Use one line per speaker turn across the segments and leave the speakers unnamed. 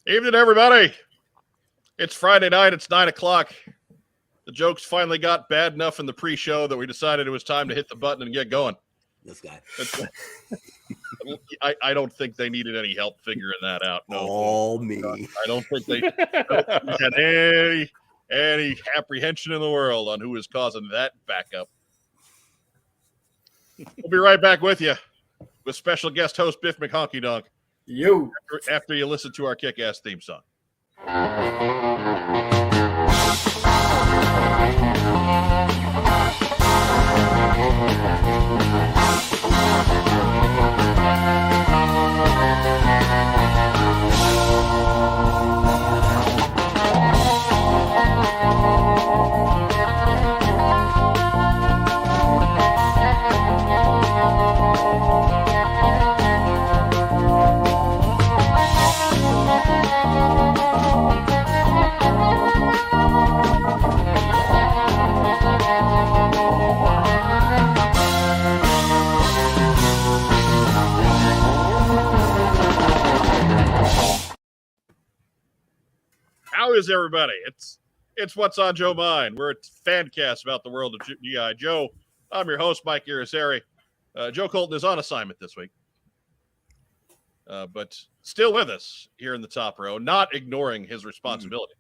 Evening, everybody. It's Friday night. It's 9 o'clock. The jokes finally got bad enough in the pre-show that we decided it was time to hit the button and get going.
This guy.
I don't think they needed any help figuring that out. No,
all me.
I don't think they had any apprehension in the world on who was causing that backup. We'll be right back with you with special guest host Biff McHonky Donk.
Yo.
After you listen to our kick-ass theme song. How is everybody? It's What's on Joe Mind. We're a fan cast about the world of G.I. Joe. I'm your host, Mike Irisari. Joe Colton is on assignment this week. But still with us here in the top row, not ignoring his responsibility.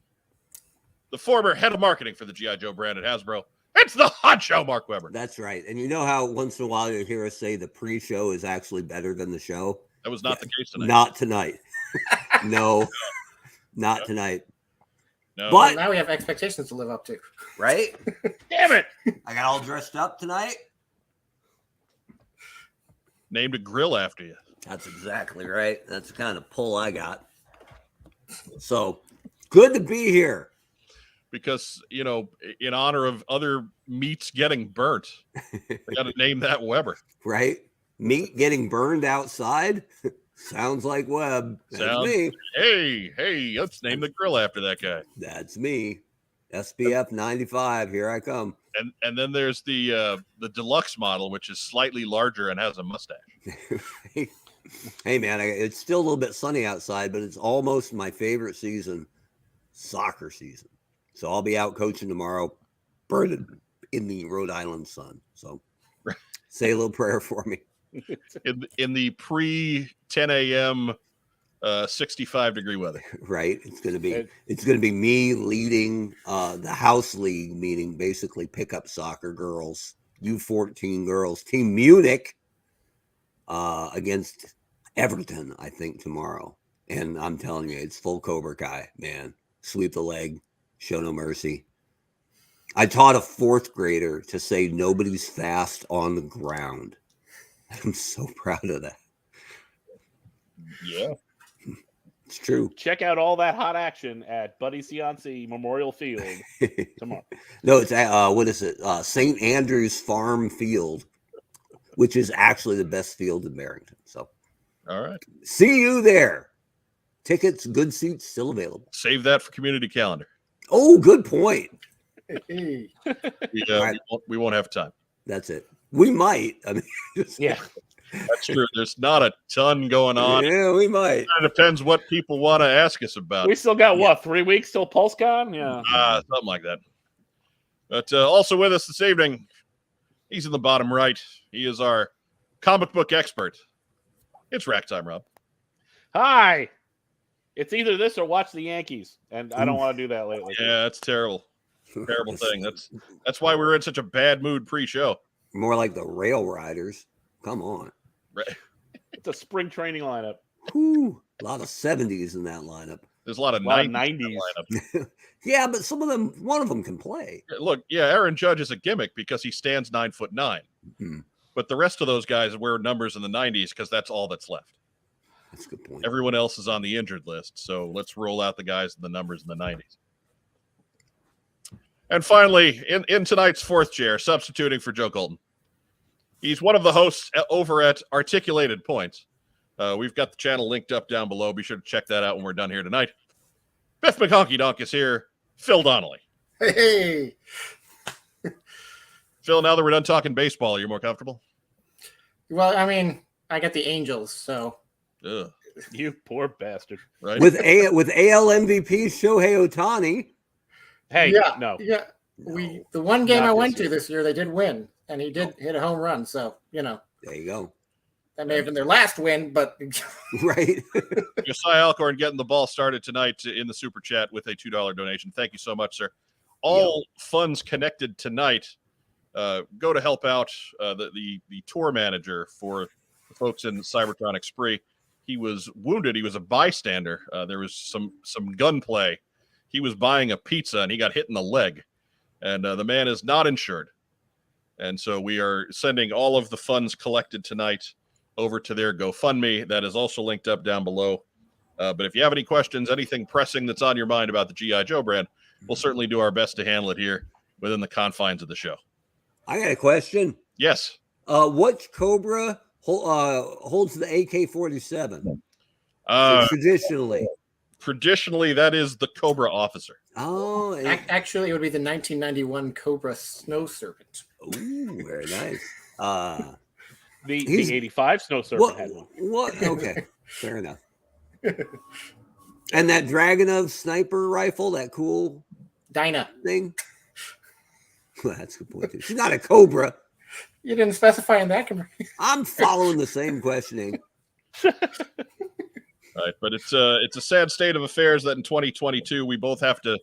The former head of marketing for the G.I. Joe brand at Hasbro. It's the Hot Show, Mark Weber.
That's right. And you know how once in a while you hear us say the pre-show is actually better than the show?
That was not the case tonight.
Not tonight. No, not tonight.
No.
But now we have expectations to live up to.
Right?
Damn it.
I got all dressed up tonight.
Named a grill after you.
That's exactly right. That's the kind of pull I got. So good to be here.
Because, you know, in honor of other meats getting burnt, I got to name that Weber.
Right? Meat getting burned outside? Sounds like Webb. That's me.
Hey, let's name the grill after that guy.
That's me. SPF 95. Here I come.
And then there's the deluxe model, which is slightly larger and has a mustache.
Hey, man, it's still a little bit sunny outside, but it's almost my favorite season, soccer season. So I'll be out coaching tomorrow, burning in the Rhode Island sun. So say a little prayer for me.
In the pre 10 a.m. 65-degree weather.
Right. It's gonna be me leading the house league, meaning basically pickup soccer girls, U14 girls, Team Munich against Everton, I think, tomorrow. And I'm telling you, it's full Cobra Kai, man. Sweep the leg, show no mercy. I taught a fourth grader to say nobody's fast on the ground. I'm so proud of that.
Yeah.
It's true.
Check out all that hot action at Buddy Cianci Memorial Field tomorrow.
No, it's what is it? St. Andrew's Farm Field, which is actually the best field in Barrington. So,
all right.
See you there. Tickets, good seats, still available.
Save that for community calendar.
Oh, good point.
Hey.
We won't have time.
That's it. We might. I mean,
Yeah.
That's true. There's not a ton going on.
Yeah, we might.
It depends what people want to ask us about.
We still got 3 weeks till PulseCon? Yeah.
Something like that. But also with us this evening, he's in the bottom right. He is our comic book expert. It's rack time, Rob.
Hi. It's either this or watch the Yankees, and I don't want to do that lately.
Yeah, that's terrible. Terrible thing. That's why we were in such a bad mood pre-show.
More like the Rail Riders. Come on.
Right.
It's a spring training lineup.
Whew. A lot of 70s in that lineup.
There's a lot of 90s.
Yeah, but one of them can play.
Look, yeah, Aaron Judge is a gimmick because he stands 9'9".
Mm-hmm.
But the rest of those guys wear numbers in the 90s because that's all that's left.
That's a good point.
Everyone else is on the injured list, so let's roll out the guys in the numbers in the 90s. And finally, in tonight's fourth chair, substituting for Joe Colton, he's one of the hosts over at Articulated Points. We've got the channel linked up down below. Be sure to check that out when we're done here tonight. Biff McHonky Donk is here. Phil Donnelly.
Hey.
Phil, now that we're done talking baseball, are you more comfortable?
Well, I mean, I got the Angels, so.
Ugh.
You poor bastard.
right?
with AL MVP Shohei Ohtani.
Hey,
yeah,
no.
yeah.
No.
The one game
Not
I
this
went to
year.
this year, they did win, and he did hit a home run. So
There you go.
that may have been their last win, but
Right.
Josiah Alcorn getting the ball started tonight in the super chat with a $2 donation. Thank you so much, sir. All funds connected tonight go to help out the tour manager for the folks in Cybertronic Spree. He was wounded. He was a bystander. There was some gunplay. He was buying a pizza and he got hit in the leg, and the man is not insured. And so we are sending all of the funds collected tonight over to their GoFundMe. That is also linked up down below. But if you have any questions, anything pressing that's on your mind about the G.I. Joe brand, we'll certainly do our best to handle it here within the confines of the show.
I got a question.
Yes.
Which Cobra holds the AK-47?
traditionally,
That is the Cobra officer.
Oh,
actually, it would be the 1991 Cobra Snow Serpent.
ooh, very nice.
The
He's-
85 Snow Serpent had one.
What? Okay, fair enough. And that Dragunov sniper rifle, that cool
Dinah.
thing. Well, that's a good point too. She's not a Cobra.
You didn't specify in that commercial.
I'm following the same questioning.
Right, but it's a sad state of affairs that in 2022 we both have to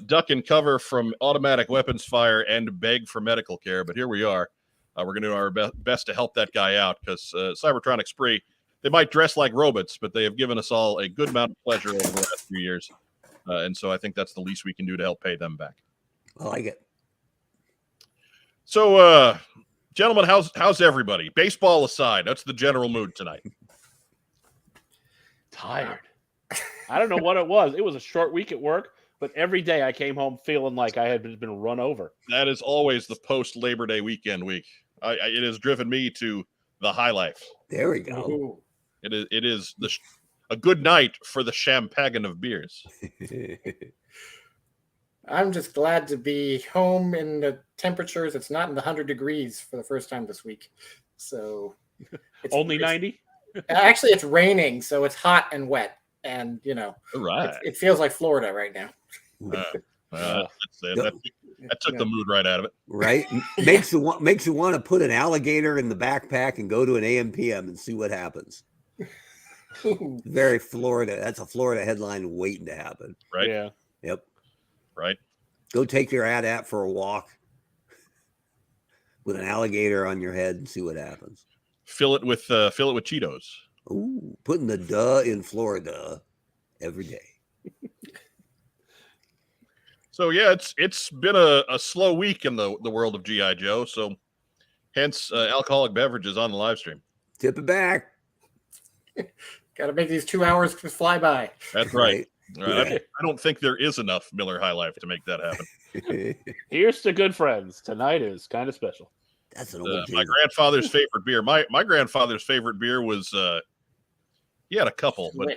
duck and cover from automatic weapons fire and beg for medical care. But here we are. We're going to do our best to help that guy out because Cybertronic Spree, they might dress like robots, but they have given us all a good amount of pleasure over the last few years. And so I think that's the least we can do to help pay them back.
I like it.
So, gentlemen, how's everybody? Baseball aside, that's the general mood tonight.
Tired. I don't know what it was. It was a short week at work, but every day I came home feeling like I had been run over.
That is always the post-Labor Day weekend week. It has driven me to the high life.
There we go.
Ooh.
It is a good night for the champagne of beers.
I'm just glad to be home in the temperatures. It's not in the 100 degrees for the first time this week. So
Only 90?
Actually, it's raining, so it's hot and wet. And,
All right.
it feels like Florida right now.
That took the mood right out of it.
Right? Makes you want to put an alligator in the backpack and go to an AM/PM and see what happens. Very Florida. That's a Florida headline waiting to happen.
Right.
Yeah.
Yep.
Right.
Go take your AT-AT for a walk with an alligator on your head and see what happens.
Fill it with Cheetos.
Ooh, putting the duh in Florida every day.
So yeah, it's been a slow week in the world of G.I. Joe. So hence alcoholic beverages on the live stream.
Tip it back.
Got to make these 2 hours fly by.
That's right.
Yeah.
I don't think there is enough Miller High Life to make that happen.
Here's to good friends. Tonight is kind of special.
That's an old
My
jingle.
grandfather's favorite beer. My grandfather's favorite beer was he had a couple, but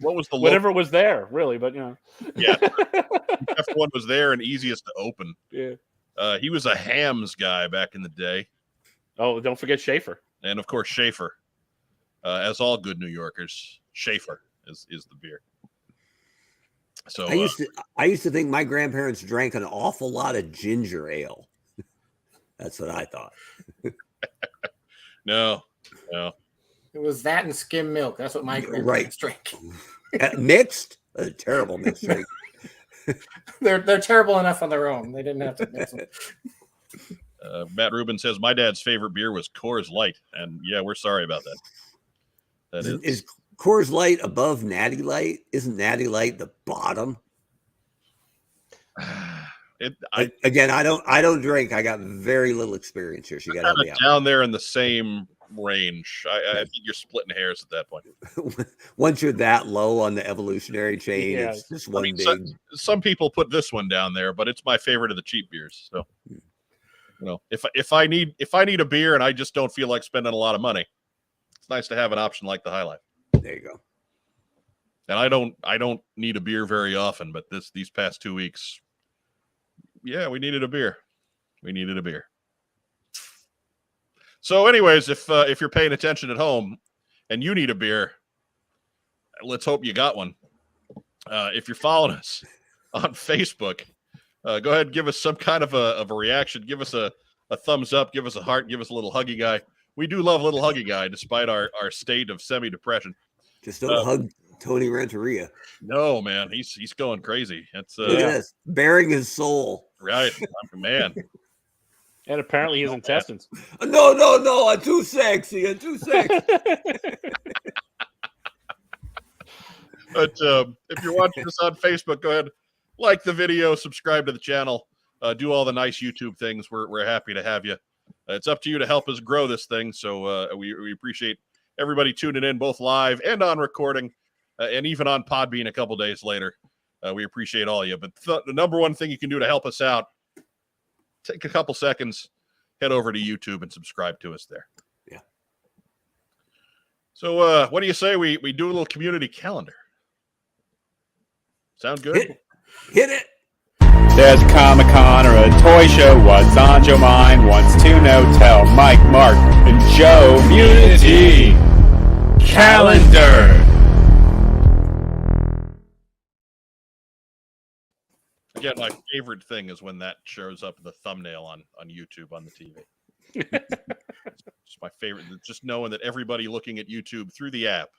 what was the
Whatever was there, really, but
yeah,
yeah.
whichever one was there and easiest to open.
Yeah.
He was a hams guy back in the day,
Oh, don't forget Schaefer.
and of course Schaefer. As all good New Yorkers, Schaefer is the beer. So
I used to think my grandparents drank an awful lot of ginger ale. That's what I thought.
no.
It was that and skim milk. That's what my grandparents drank.
Mixed? A terrible mixed drink.
They're terrible enough on their own. They didn't have to mix them.
Matt Rubin says my dad's favorite beer was Coors Light, and yeah, we're sorry about that. That
Is Coors Light above Natty Light? Isn't Natty Light the bottom? Again, I don't drink. I got very little experience here. So you got to help me out.
down there in the same range. I think you're splitting hairs at that point.
Once you're that low on the evolutionary chain,
Yeah.
it's just one big.
Some people put this one down there, but it's my favorite of the cheap beers. So, if I need a beer and I just don't feel like spending a lot of money, it's nice to have an option like the High Life.
There you go.
And I don't need a beer very often, but these past 2 weeks, yeah, we needed a beer. So, anyways, if you're paying attention at home and you need a beer, let's hope you got one. If you're following us on Facebook, go ahead and give us some kind of a reaction. Give us a thumbs up. Give us a heart. Give us a little huggy guy. We do love little huggy guy, despite our state of semi-depression.
Just don't hug Tony Renteria.
No, man, he's going crazy. That's
Look at this, bearing his soul.
Right, man.
And apparently his intestines.
No, I'm too sexy. I'm too sexy.
But if you're watching us on Facebook, go ahead, like the video, subscribe to the channel, do all the nice YouTube things. We're happy to have you. It's up to you to help us grow this thing. So we appreciate everybody tuning in, both live and on recording, and even on Podbean a couple days later. We appreciate all of you. But the number one thing you can do to help us out, take a couple seconds, head over to YouTube and subscribe to us there.
Yeah.
So what do you say we do a little community calendar? Sound good?
Hit it.
There's a Comic-Con or a toy show. What's on your mind? Wants to know? Tell Mike, Mark, and Joe. Community Calendar.
Again, my favorite thing is when that shows up the thumbnail on YouTube on the TV. It's my favorite. Just knowing that everybody looking at YouTube through the app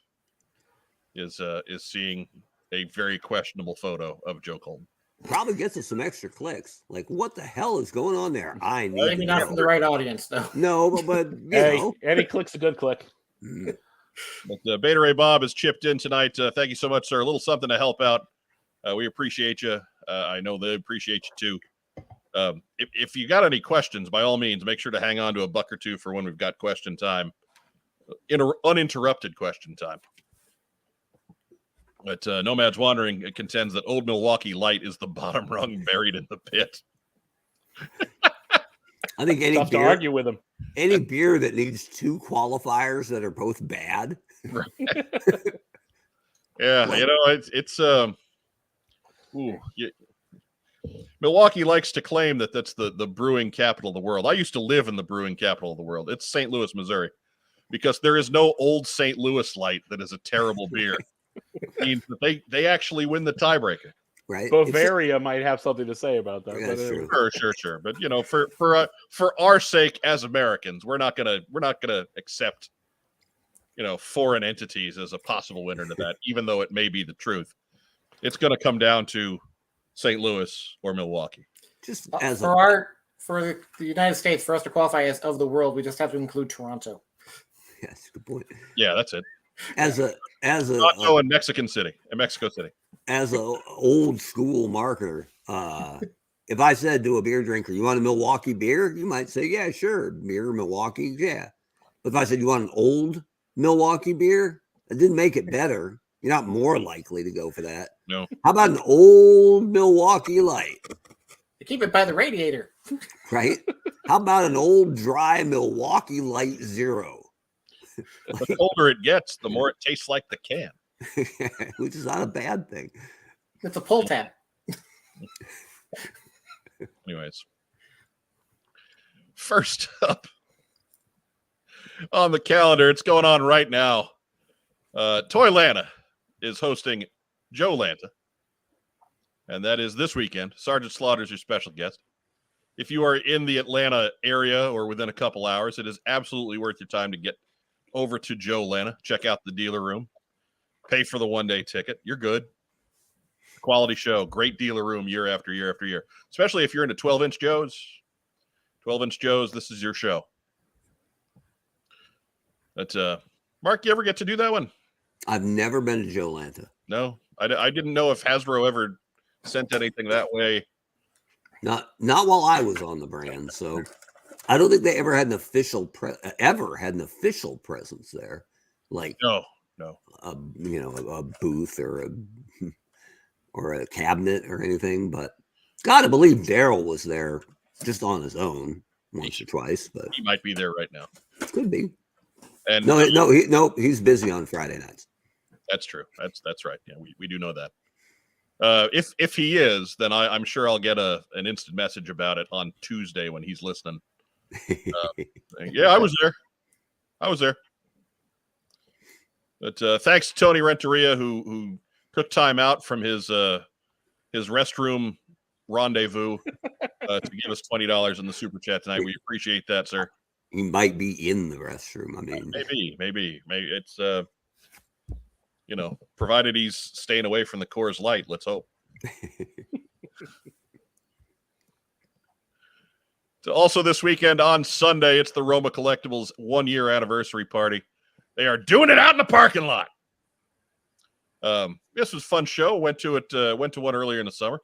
is seeing a very questionable photo of Joe Colton.
Probably gets us some extra clicks. Like, what the hell is going on there? I need
Maybe not from the right audience, though.
No, but you know.
Any click's a good click.
But Beta Ray Bob has chipped in tonight. Thank you so much, sir. A little something to help out. We appreciate you. I know they appreciate you too. If you got any questions, by all means, make sure to hang on to a buck or two for when we've got question time, uninterrupted question time. But Nomad's Wandering contends that Old Milwaukee Light is the bottom rung buried in the pit.
I think any
Tough to
beer,
argue with him.
any beer that needs two qualifiers that are both bad.
Right. Yeah, you know, it's Milwaukee likes to claim that that's the brewing capital of the world. I used to live in the brewing capital of the world. It's St. Louis, Missouri, because there is no Old St. Louis Light that is a terrible beer. It means that they actually win the tiebreaker.
Right.
Bavaria might have something to say about that.
Yeah,
but,
true.
Sure. But you know, for our sake as Americans, we're not gonna accept, you know, foreign entities as a possible winner to that, even though it may be the truth. It's gonna come down to St. Louis or Milwaukee.
Just as
for the United States, for us to qualify as of the world, we just have to include Toronto.
Yes, good point.
Yeah, that's it.
As a
Toronto and Mexico City.
As a old school marketer, if I said to a beer drinker, "You want a Milwaukee beer?" you might say, "Yeah, sure, beer, Milwaukee, yeah." But if I said, "You want an old Milwaukee beer?" it didn't make it better. You're not more likely to go for that.
No.
How about an old Milwaukee Light?
You keep it by the radiator.
Right? How about an old dry Milwaukee Light Zero?
The colder it gets, the more it tastes like the can.
Which is not a bad thing.
It's a pull tab.
Anyways, first up on the calendar, it's going on right now. Toylanta is hosting Joe Lanta, and that is this weekend. Sergeant Slaughter's your special guest. If you are in the Atlanta area or within a couple hours, it is absolutely worth your time to get over to Joe Lanta. Check out the dealer room. Pay for the one-day ticket. You're good. Quality show. Great dealer room year after year after year. Especially if you're into 12-inch Joes. 12-inch Joes, this is your show. But, Mark, you ever get to do that one?
I've never been to Joe Lanta.
No. I didn't know if Hasbro ever sent anything that way.
Not while I was on the brand. So I don't think they ever had an official presence there. Like
No.
a booth or a cabinet or anything. But gotta believe Daryl was there just on his own once or twice. But
He might be there right now.
could be.
And
He's busy on Friday nights.
That's true. That's right. Yeah, we do know that. If he is, then I'm sure I'll get an instant message about it on Tuesday when he's listening. Yeah, I was there. But thanks to Tony Renteria, who took time out from his restroom rendezvous to give us $20 in the super chat tonight. We appreciate that, sir.
He might be in the restroom. I mean,
maybe it's provided he's staying away from the Coors Light. Let's hope. So also this weekend on Sunday, it's the Roma Collectibles 1-year anniversary party. They are doing it out in the parking lot. This was a fun show. Went to one earlier in the summer.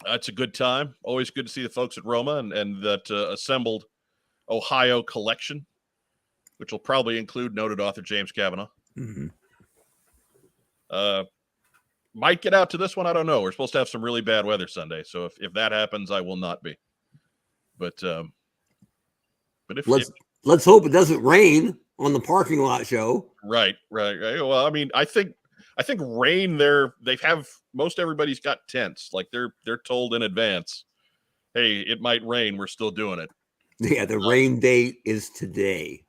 It's a good time. Always good to see the folks at Roma and that assembled Ohio collection, which will probably include noted author James Kavanaugh.
Mm-hmm.
Might get out to this one. I don't know. We're supposed to have some really bad weather Sunday, so if that happens, I will not be. But if
let's hope it doesn't rain on the parking lot show.
Right. Well, I mean, I think rain they have most everybody's got tents. Like they're told in advance, hey, it might rain. We're still doing it.
Yeah, the rain date is today.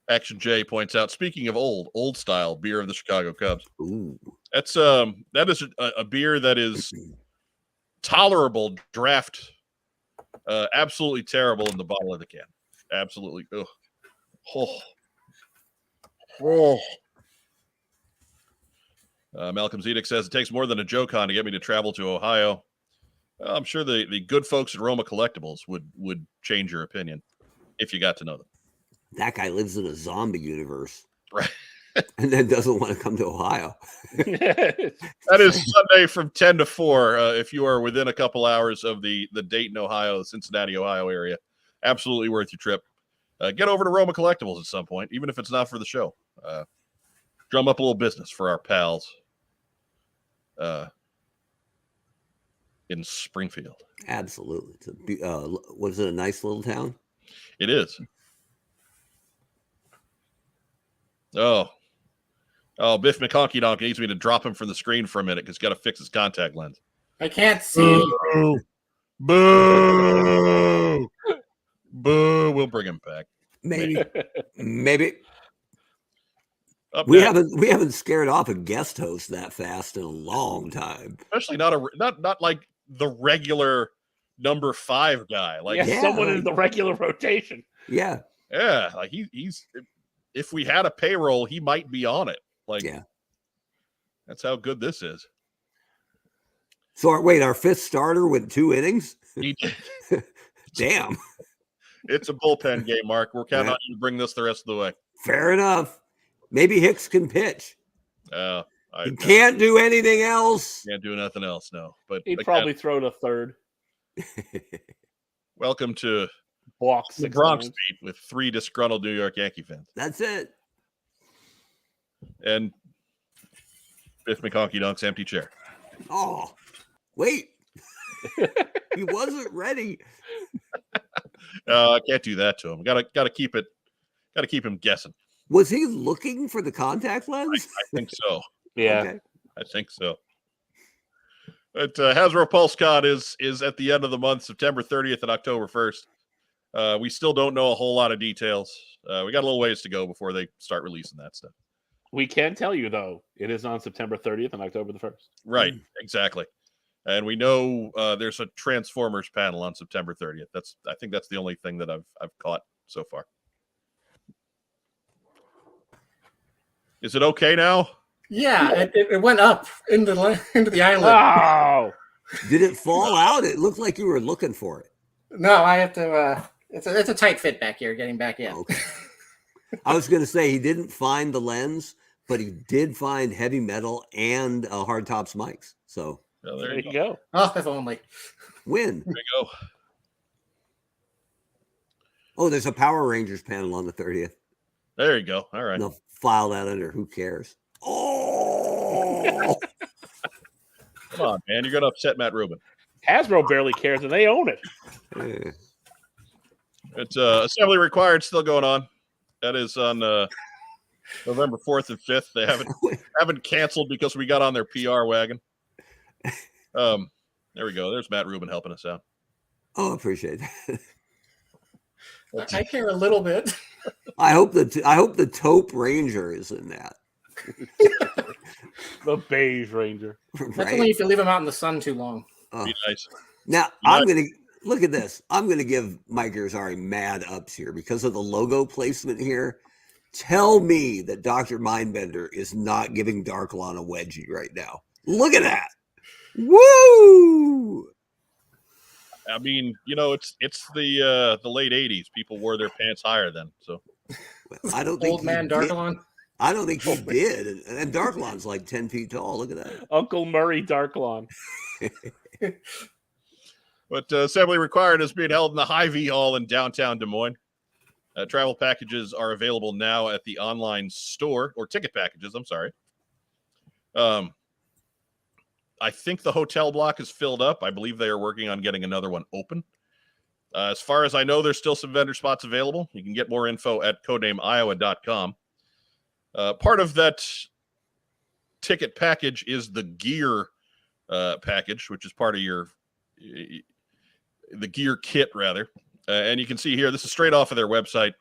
Action J points out, speaking of old style beer of the Chicago Cubs.
Ooh.
That is a beer that is tolerable draft. Absolutely terrible in the bottle of the can. Absolutely. Ugh. Oh. Malcolm Zedek says it takes more than a Joe-Con to get me to travel to Ohio. I'm sure the good folks at Roma Collectibles would change your opinion if you got to know them.
That guy lives in a zombie universe.
Right.
And then doesn't want to come to Ohio.
That is Sunday from 10 to 4. If you are within a couple hours of the Dayton, Ohio, Cincinnati, Ohio area, absolutely worth your trip. Get over to Roma Collectibles at some point, even if it's not for the show. Drum up a little business for our pals in Springfield.
Absolutely. Was it a nice little town?
It is. Oh, Biff McConkie Donk needs me to drop him from the screen for a minute because he's got to fix his contact lens.
I can't see.
Boo! We'll bring him back.
Maybe.
We
haven't scared off a guest host that fast in a long time.
Especially not like the regular number 5 guy. Like
someone in the regular rotation.
Yeah.
Yeah, like he's. If we had a payroll, he might be on it. Like, yeah, that's how good this is.
So wait, our 5th starter went 2 innings? Damn.
It's a bullpen game, Mark. We're counting on you to bring this the rest of the way.
Fair enough. Maybe Hicks can pitch.
He
can't do anything else.
Can't do nothing else, no. But
he'd probably throw to third.
Welcome to
the
Bronx beat with 3 disgruntled New York Yankee fans.
That's it.
And Biff McConkie Dunk's empty chair.
Oh, wait. He wasn't ready.
I can't do that to him. Gotta keep him guessing.
Was he looking for the contact lens?
I think so.
Yeah.
Okay.
I think so. But Hasbro PulseCon is at the end of the month, September 30th and October 1st. We still don't know a whole lot of details. We got a little ways to go before they start releasing that stuff.
We can tell you, though, it is on September 30th and October the 1st.
Right, exactly. And we know there's a Transformers panel on September 30th. I think that's the only thing that I've caught so far. Is it okay now?
Yeah, it went up into the island.
Oh!
Did it fall out? It looked like you were looking for it.
No, I have to. It's a tight fit back here, getting back in.
Okay. I was going to say he didn't find the lens, but he did find heavy metal and hardtops mics. So
there you go.
Oh, if only.
Win.
There you go.
Oh, there's a Power Rangers panel on the 30th.
There you go. All right.
They'll file that under. Who cares? Oh,
come on, man! You're gonna upset Matt Rubin.
Hasbro barely cares, and they own it.
Yeah.
It's assembly required, still going on. That is on November 4th and 5th. They haven't canceled because we got on their PR wagon. There we go. There's Matt Rubin helping us out.
Oh, appreciate that.
I care a little bit.
I hope the taupe ranger is in that.
The beige ranger.
That's
Right?
only if you leave them out in the sun too long.
Oh.
Be nice.
Now
Yeah.
I'm gonna look at this. I'm gonna give Mike Irizarry mad ups here because of the logo placement here. Tell me that Dr. Mindbender is not giving Darklon a wedgie right now. Look at that. Woo!
I mean, it's the late '80s. People wore their pants higher then. So
I don't think
Old man
he did.
Darkalon.
I don't think he did. And Darklon's like 10 feet tall. Look at that.
Uncle Murray Darklon.
But Assembly Required is being held in the Hy-Vee Hall in downtown Des Moines. Travel packages are available now at the online store, or ticket packages, I'm sorry. I think the hotel block is filled up. I believe they are working on getting another one open. As far as I know, there's still some vendor spots available. You can get more info at codenameiowa.com. Part of that ticket package is the gear package, which is part of the gear kit, rather. And you can see here, this is straight off of their website.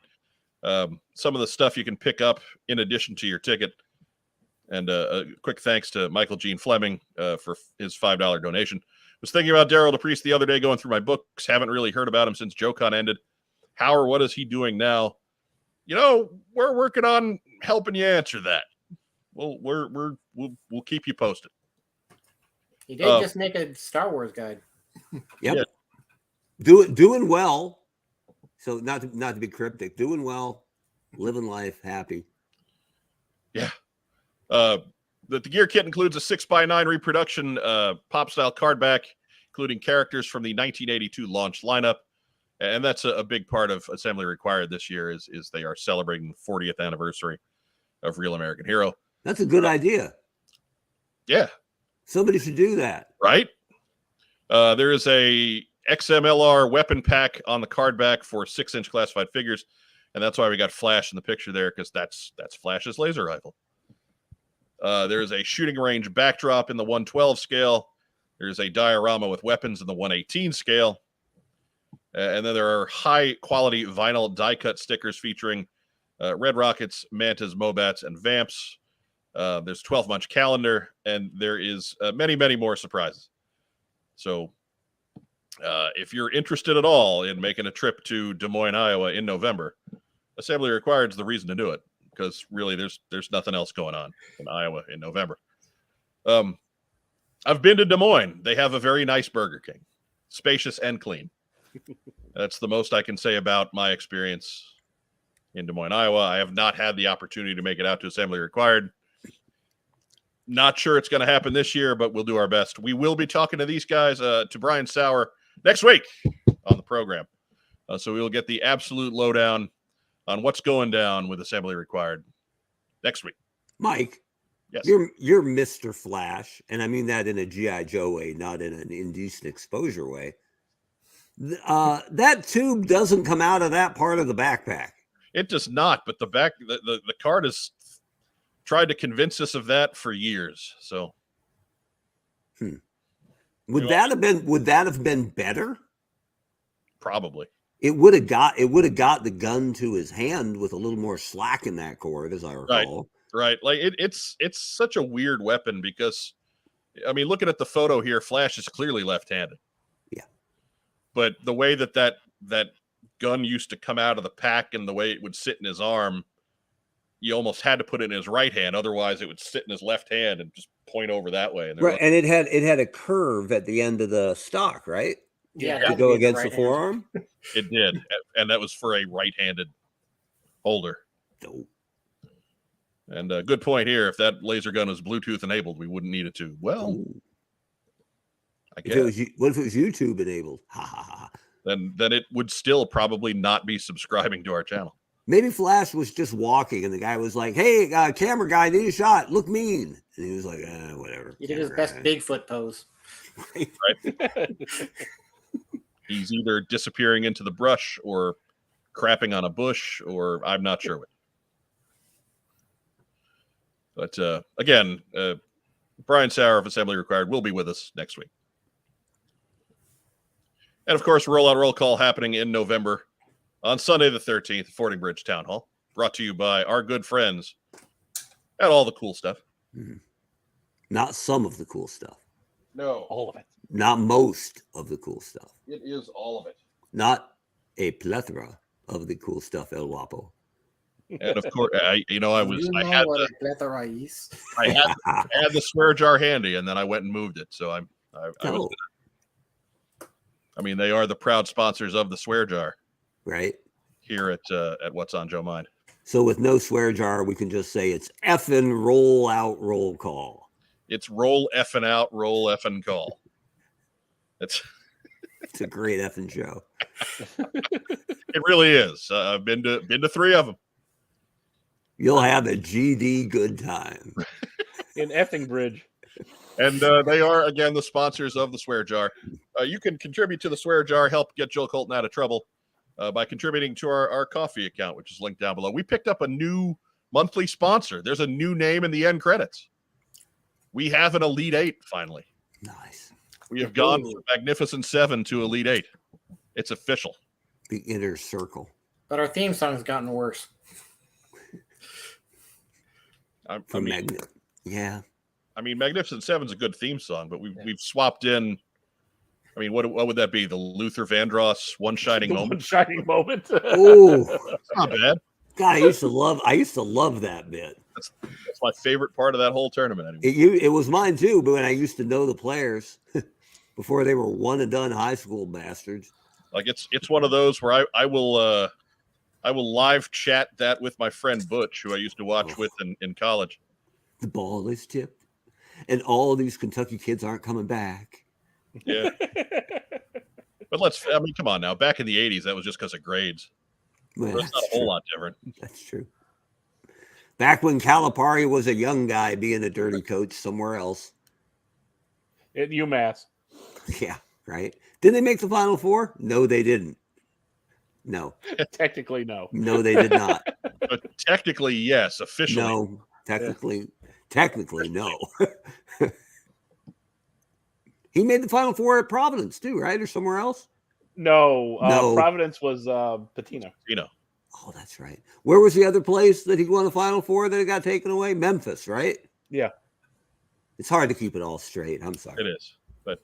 Some of the stuff you can pick up in addition to your ticket. And a quick thanks to Michael Gene Fleming for his $5 donation. Was thinking about Daryl DePriest the other day going through my books. Haven't really heard about him since JoeCon ended. How or what is he doing now? We're working on helping you answer that. We'll keep you posted.
He did just make a Star Wars guide.
Yep. Yeah. Doing well. So not to be cryptic, doing well, living life, happy.
Yeah. The gear kit includes a 6x9 reproduction pop style card back, including characters from the 1982 launch lineup. And that's a big part of Assembly Required this year is they are celebrating the 40th anniversary of Real American Hero.
That's a good idea.
Yeah.
Somebody should do that.
Right? There is a XMLR weapon pack on the card back for 6-inch classified figures. And that's why we got Flash in the picture there, because that's Flash's laser rifle. There's a shooting range backdrop in the 112 scale. There's a diorama with weapons in the 118 scale. And then there are high-quality vinyl die-cut stickers featuring Red Rockets, Mantas, Mobats, and Vamps. There's 12-month calendar, and there is many, many more surprises. So if you're interested at all in making a trip to Des Moines, Iowa in November, Assembly Required is the reason to do it, because really there's nothing else going on in Iowa in November. I've been to Des Moines. They have a very nice Burger King, spacious and clean. That's the most I can say about my experience in Des Moines, Iowa. I have not had the opportunity to make it out to Assembly Required. Not sure it's going to happen this year, but we'll do our best. We will be talking to these guys, to Brian Sauer, next week on the program. So we will get the absolute lowdown on what's going down with Assembly Required next week.
Mike,
yes,
you're Mr. Flash, and I mean that in a G.I. Joe way, not in an indecent exposure way. That tube doesn't come out of that part of the backpack.
It does not, but the card has tried to convince us of that for years. So,
would that have been better?
Probably.
It would have got the gun to his hand with a little more slack in that cord, as I recall.
Right. Like it's such a weird weapon because, I mean, looking at the photo here, Flash is clearly left-handed.
Yeah.
But the way that gun used to come out of the pack and the way it would sit in his arm, you almost had to put it in his right hand. Otherwise, it would sit in his left hand and just point over that way. And
right. And it had a curve at the end of the stock, right?
Yeah.
To go against the forearm.
It did. And that was for a right-handed holder.
Dope.
And a good point here. If that laser gun was Bluetooth enabled, we wouldn't need it to. Well,
Ooh.
I guess.
What if it was YouTube enabled? Ha ha ha.
Then it would still probably not be subscribing to our channel.
Maybe Flash was just walking and the guy was like, "Hey, camera guy, need a shot. Look mean." And he was like, "Whatever."
He did his best Bigfoot pose.
Right. He's either disappearing into the brush or crapping on a bush, or I'm not sure which. But again, Brian Sauer of Assembly Required will be with us next week. And of course, Rollout Roll Call happening in November on Sunday the 13th, Fording Bridge Town Hall. Brought to you by our good friends at All the Cool Stuff.
Mhm. Not some of the cool stuff.
No,
All of it.
Not most of the cool stuff.
it is all of it.
Not a plethora of the cool stuff, El Guapo.
And of course, I had
what a plethora is.
I had the swear jar handy, and then I went and moved it. So I was. I mean, they are the proud sponsors of the swear jar
Right.
here at What's on Joe Mind.
So with no swear jar, we can just say it's effing roll out roll call.
It's roll effing out, roll effing call. It's
a great effing show.
It really is. I've been to 3 of them.
You'll have a GD good time.
In effing Bridge.
And they are, again, the sponsors of the Swear Jar. You can contribute to the Swear Jar, help get Joe Colton out of trouble by contributing to our coffee account, which is linked down below. We picked up a new monthly sponsor. There's a new name in the end credits. We have an Elite 8, finally.
Nice.
We have gone from Magnificent 7 to Elite 8. It's official.
The inner circle.
But our theme song has gotten worse.
Yeah.
I mean, Magnificent 7 is a good theme song, but we've swapped in. I mean, what would that be? The Luther Vandross One Shining Moment?
One shining moment.
Oh,
Not bad.
God, I used to love that bit.
That's my favorite part of that whole tournament. Anyway.
It was mine too, but when I used to know the players before they were one and done high school bastards.
Like it's one of those where I will live chat that with my friend Butch, who I used to watch with in college.
The ball is tipped, and all of these Kentucky kids aren't coming back.
Yeah. But come on now. Back in the 80s, that was just because of grades.
Well,
That's not a whole lot different.
That's true. Back when Calipari was a young guy being a dirty coach somewhere else.
At UMass.
Yeah, right. Did they make the Final Four? No, they didn't. No.
Technically, no.
No, they did not.
But technically, yes. Officially.
No. Technically, no. He made the Final Four at Providence too, right? Or somewhere else?
No.
No.
Providence was Patino.
Oh, that's right. Where was the other place that he won the Final Four that it got taken away? Memphis, right?
Yeah.
It's hard to keep it all straight. I'm sorry.
It is. But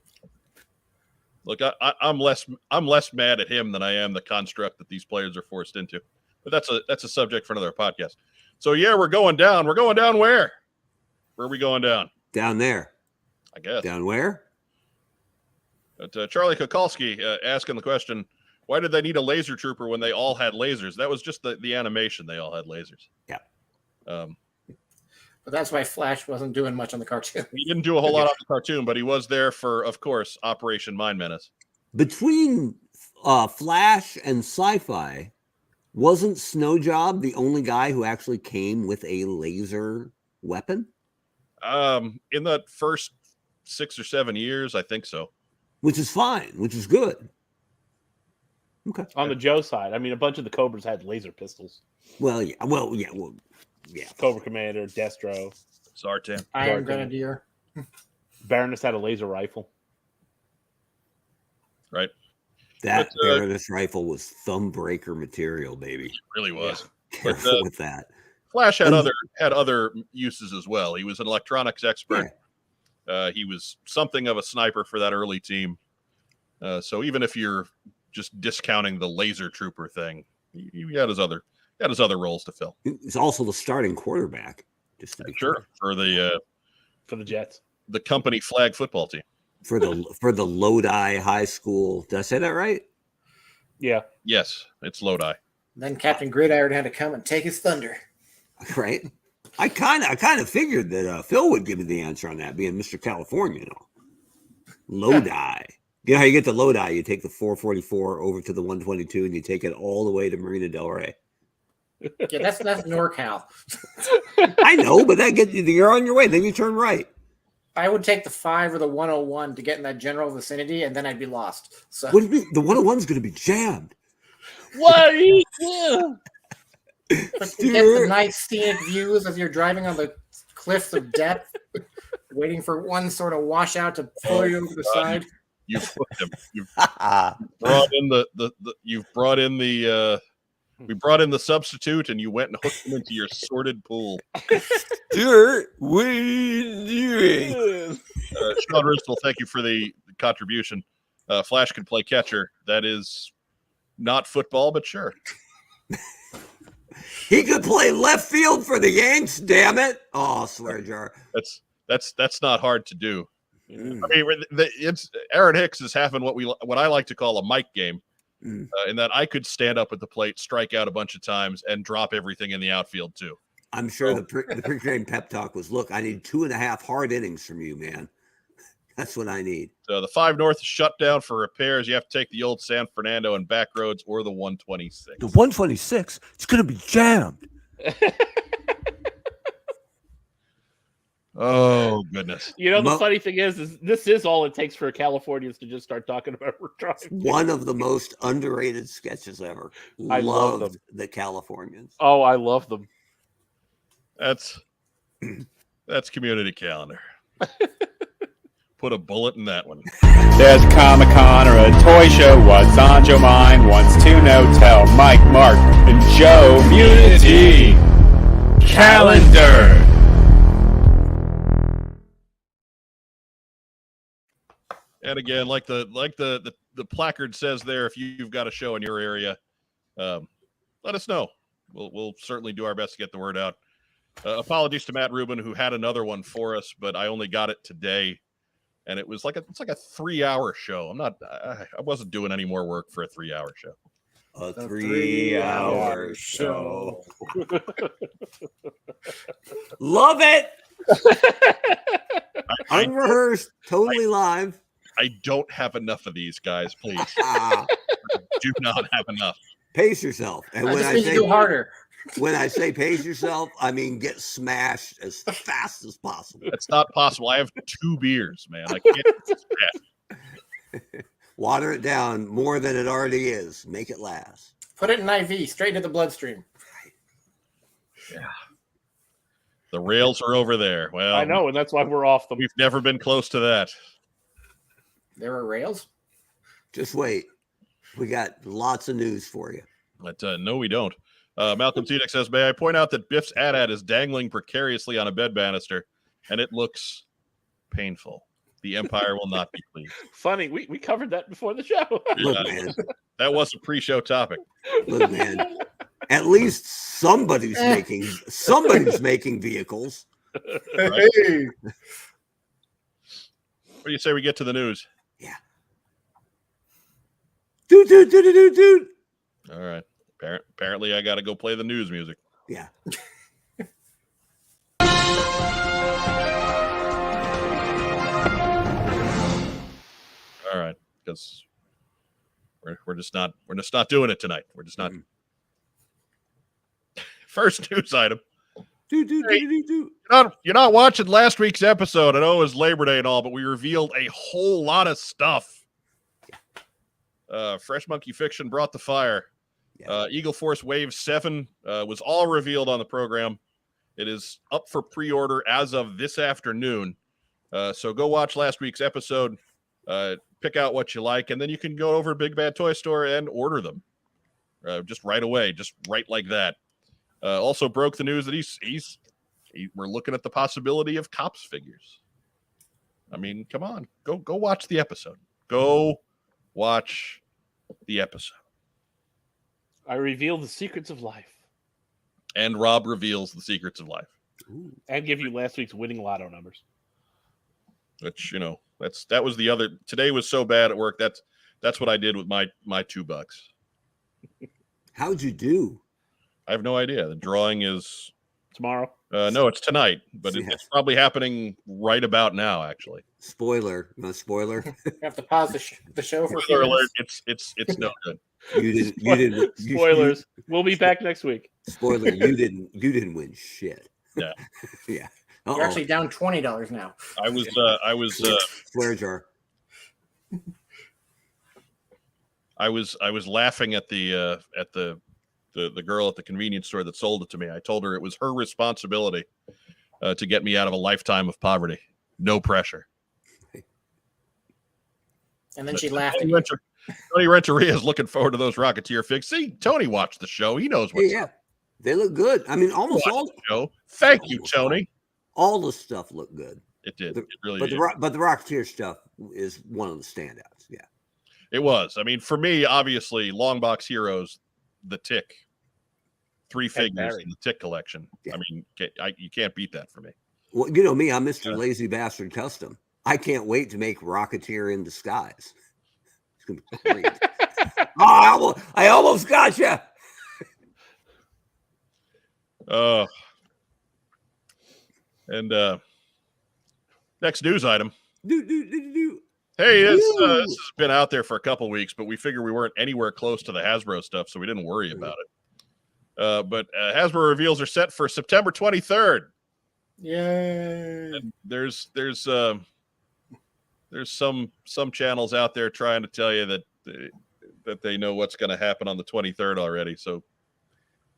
look, I'm less mad at him than I am the construct that these players are forced into. But that's a subject for another podcast. So yeah, we're going down. We're going down where? Where are we going down?
Down there.
I guess.
Down where?
But Charlie Kokolski asking the question, why did they need a laser trooper when they all had lasers? That was just the animation. They all had lasers.
Yeah.
But that's why Flash wasn't doing much on the cartoon.
He didn't do a whole lot on the cartoon, but he was there for, of course, Operation Mind Menace.
Between Flash and Sci-Fi, wasn't Snowjob the only guy who actually came with a laser weapon?
In the first 6 or 7 years, I think so.
Which is fine, which is good. Okay.
On the Joe side, I mean, a bunch of the Cobras had laser pistols.
Well, yeah.
Cobra Commander, Destro,
Zartan.
Iron Grenadier.
Baroness had a laser rifle.
Right.
That Baroness rifle was thumb breaker material, baby.
It really was.
Yeah. Careful with that.
Flash had other uses as well. He was an electronics expert. Yeah. He was something of a sniper for that early team. So even if you're just discounting the laser trooper thing, he had his other roles to fill.
He's also the starting quarterback. Just to be
sure for the
Jets,
the company flag football team.
For the Lodi High School. Did I say that right?
Yeah.
Yes, it's Lodi.
Then Captain Gridiron had to come and take his thunder.
Right. I kind of figured that Phil would give me the answer on that, being Mr. California, you know. Lodi. You know how you get to Lodi? You take the 444 over to the 122, and you take it all the way to Marina Del Rey.
Yeah, that's NorCal.
I know, but you're on your way. Then you turn right.
I would take the 5 or the 101 to get in that general vicinity, and then I'd be lost. So
what do you mean? The 101's going to be jammed.
What?
But you get the nice scenic views as you're driving on the cliffs of death, waiting for one sort of washout to pull you over the side.
You've hooked him. You've brought in we brought in the substitute, and you went and hooked him into your sorted pool.
Stuart, what are you doing?
Sean Ristel, thank you for the contribution. Flash can play catcher. That is not football, but sure.
He could play left field for the Yanks. Damn it! Oh, swear jar.
That's not hard to do.
Mm.
I mean, it's Aaron Hicks is having what I like to call a Mike game, in that I could stand up at the plate, strike out a bunch of times, and drop everything in the outfield too.
I'm sure the pregame pep talk was, look, I need 2.5 hard innings from you, man. That's what I need.
So the 5 North is shut down for repairs. You have to take the old San Fernando and back roads or the 126.
The 126, it's going to be jammed.
Oh, goodness.
You know, the funny thing is this is all it takes for Californians to just start talking about we're driving.
One of the most underrated sketches ever.
I love them.
The Californians.
Oh, I love them.
That's community calendar. Put a bullet in that one.
There's a Comic-Con or a toy show. What's on your mind? Wants to know? Tell Mike, Mark, and Joe. Community calendar.
And again, like the placard says there, if you've got a show in your area, let us know. We'll certainly do our best to get the word out. Apologies to Matt Rubin, who had another one for us, but I only got it today, and it's like a 3-hour show. I wasn't doing any more work for a 3-hour show.
A 3-hour show. Love it. Unrehearsed, totally live.
I don't have enough of these guys, please. Do not have enough.
Pace yourself. And
I just need to do harder.
When I say pace yourself, I mean get smashed as fast as possible.
That's not possible. I have 2 beers, man. I can't.
Water it down more than it already is. Make it last.
Put it in IV, straight into the bloodstream.
Yeah. The rails are over there. Well,
I know, and that's why we're off them.
We've never been close to that.
There are rails?
Just wait. We got lots of news for you.
But no, we don't. Malcolm Tedick says, may I point out that Biff's AT-AT is dangling precariously on a bed banister, and it looks painful. The Empire will not be pleased.
Funny, we covered that before the show.
Look, man.
That was a pre-show topic.
Look, man. At least somebody's making vehicles.
Right? Hey. What do you say we get to the news?
Yeah. Dude.
All right. Apparently, I got to go play the news music.
Yeah.
All right, because we're just not doing it tonight. We're just not. First news item. You're not watching last week's episode. I know it was Labor Day and all, but we revealed a whole lot of stuff. Fresh Monkey Fiction brought the fire. Eagle Force Wave 7 was all revealed on the program. It is up for pre-order as of this afternoon. So go watch last week's episode, pick out what you like, and then you can go over to Big Bad Toy Store and order them just right away, just right like that. Also broke the news that we're looking at the possibility of Cops figures. I mean, come on, go watch the episode. Go watch the episode.
I reveal the secrets of life.
And Rob reveals the secrets of life.
Ooh. And give you last week's winning lotto numbers.
Which, that was the other. Today was so bad at work. That's what I did with my $2.
How'd you do?
I have no idea. The drawing is
tomorrow.
No, it's tonight, but it's probably happening right about now. Actually,
spoiler. No spoiler.
You have to pause the show for
spoiler alert. It's no good.
You didn't.
Spoilers. We'll be back next week.
Spoiler. You didn't win shit.
Yeah.
Yeah.
You're actually down $20 now.
I was
swear jar.
I was laughing at the girl at the convenience store that sold it to me. I told her it was her responsibility to get me out of a lifetime of poverty. No pressure.
And then she laughed at
Tony
you.
Tony Renteria is looking forward to those Rocketeer figs. See, Tony watched the show. He knows what's
Yeah,
up.
they look good. I mean, almost all.
The show. Thank you,
Almost
Tony.
All the stuff looked good.
It did.
The-
It really
But
did.
the Rocketeer stuff is one of the standouts. Yeah.
It was. I mean, for me, obviously, Long Box Heroes, the Tick, 3 figures
Barry.
in the Tick collection.
Yeah.
I mean, you can't beat that for me.
Well, you know me, I'm Mr. Lazy Bastard Custom. I can't wait to make Rocketeer in disguise. It's gonna be great. I almost got you.
And next news item.
Do.
Hey, this
Woo.
has been out there for a couple weeks, but we figured we weren't anywhere close to the Hasbro stuff, so we didn't worry about it. But Hasbro reveals are set for September 23rd.
Yay.
And there's some channels out there trying to tell you that they know what's going to happen on the 23rd already. So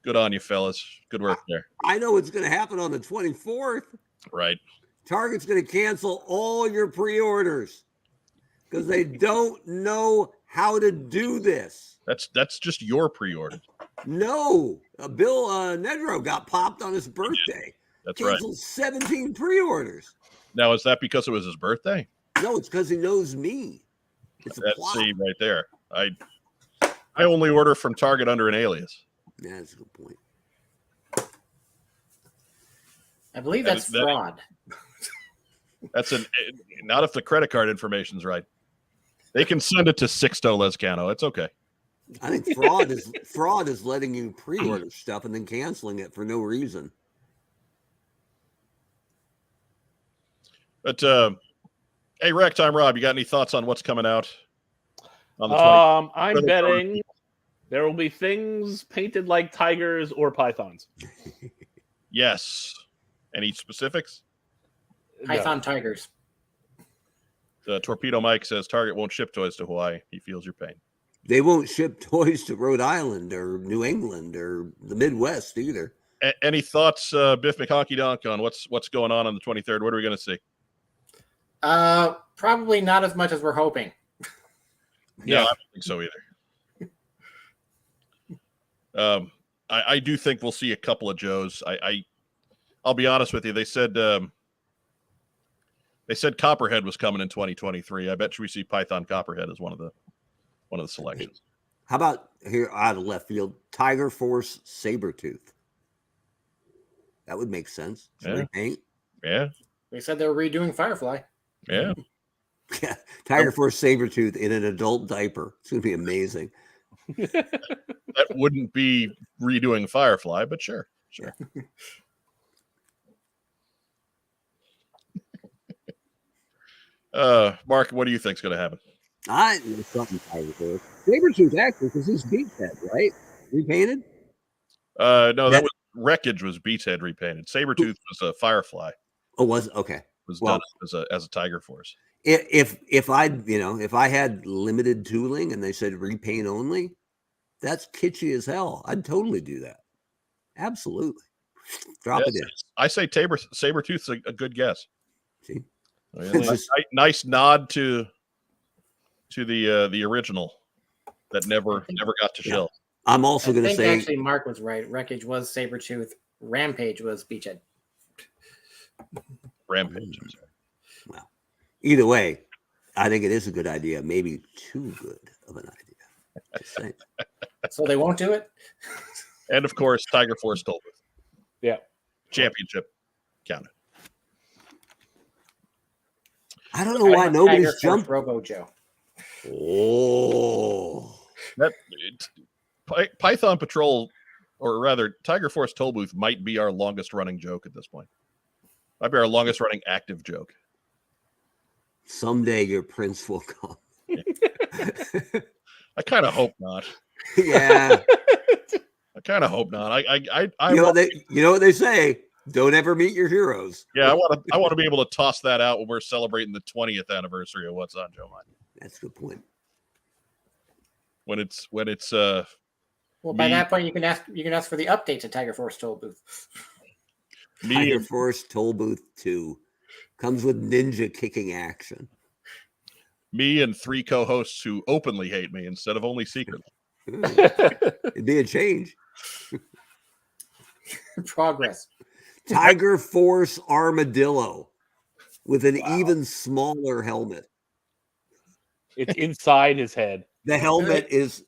good on you, fellas. Good work there.
I know what's going to happen on the 24th.
Right.
Target's going to cancel all your pre-orders because they don't know how to do this.
That's just your pre-order.
No, Bill Nedro got popped on his birthday.
That's right.
Canceled 17 pre-orders.
Now, is that because it was his birthday?
No, it's because he knows me. It's a
Let's
plot.
see right there. I only order from Target under an alias.
Yeah, that's a good point.
I believe
That
that's
is- that-
fraud.
That's not if the credit card information's right. They can send it to Sixto Lescano. It's okay.
I think fraud is letting you pre-order stuff and then canceling it for no reason.
But hey, Ragtime Rob, you got any thoughts on what's coming out on the 20th?
I'm betting there will be things painted like tigers or pythons.
Yes. Any specifics?
Python tigers.
Torpedo Mike says Target won't ship toys to Hawaii. He feels your pain.
They won't ship toys to Rhode Island or New England or the Midwest either.
Any thoughts, Biff McHonky Donk, on what's going on the 23rd? What are we going to see?
Probably not as much as we're hoping.
No, I don't think so either. I do think we'll see a couple of Joes. I'll be honest with you. They said Copperhead was coming in 2023. I bet you we see Python Copperhead as one of the selections.
How about here out of left field, Tiger Force Sabretooth? That would make sense.
Yeah.
Repaint.
Yeah,
They said they were redoing Firefly.
yeah.
Yeah, Tiger Force Sabretooth in an adult diaper. It's going to be amazing.
That wouldn't be redoing Firefly, but sure. Mark, what do you think's going to happen?
I know something Tiger Force. Sabretooth actually, because he's Beachhead, right? Repainted?
No, that was Wreckage was Beachhead repainted. Sabretooth was a Firefly.
Oh, was okay.
Was
Well,
done as a Tiger Force.
If I had limited tooling and they said repaint only, that's kitschy as hell. I'd totally do that. Absolutely. Drop it in.
I say Sabretooth's a good guess.
See?
Nice nod to the original that never got to
Yeah.
shelf.
I'm also
I
going to
think
say
actually Mark was right. Wreckage was Sabretooth. Rampage was Beachhead.
Rampage. I'm sorry.
well, either way, I think it is a good idea. Maybe too good of an idea. Just saying.
So they won't do it?
And of course, Tiger Force Tollbooth.
Yeah.
Championship counted.
I don't know why nobody's
Tiger Force
jumped.
Robo Joe.
Oh,
Python Patrol, or rather, Tiger Force Tollbooth might be our longest running joke at this point. Might be our longest running active joke.
someday your prince will come.
I kind of hope not.
Yeah.
I kind of hope not. I
You know what they say? Don't ever meet your heroes.
yeah, I want to be able to toss that out when we're celebrating the 20th anniversary of What's on Joe Mind.
That's a good point.
When it's
Well, by that point, you can ask for the update to Tiger Force Toll Booth.
Tiger Force Toll Booth 2 comes with ninja kicking action.
Me and 3 co-hosts who openly hate me instead of only secretly.
It'd be a change.
Progress.
Tiger Force Armadillo with an even smaller helmet.
It's inside his head.
The helmet is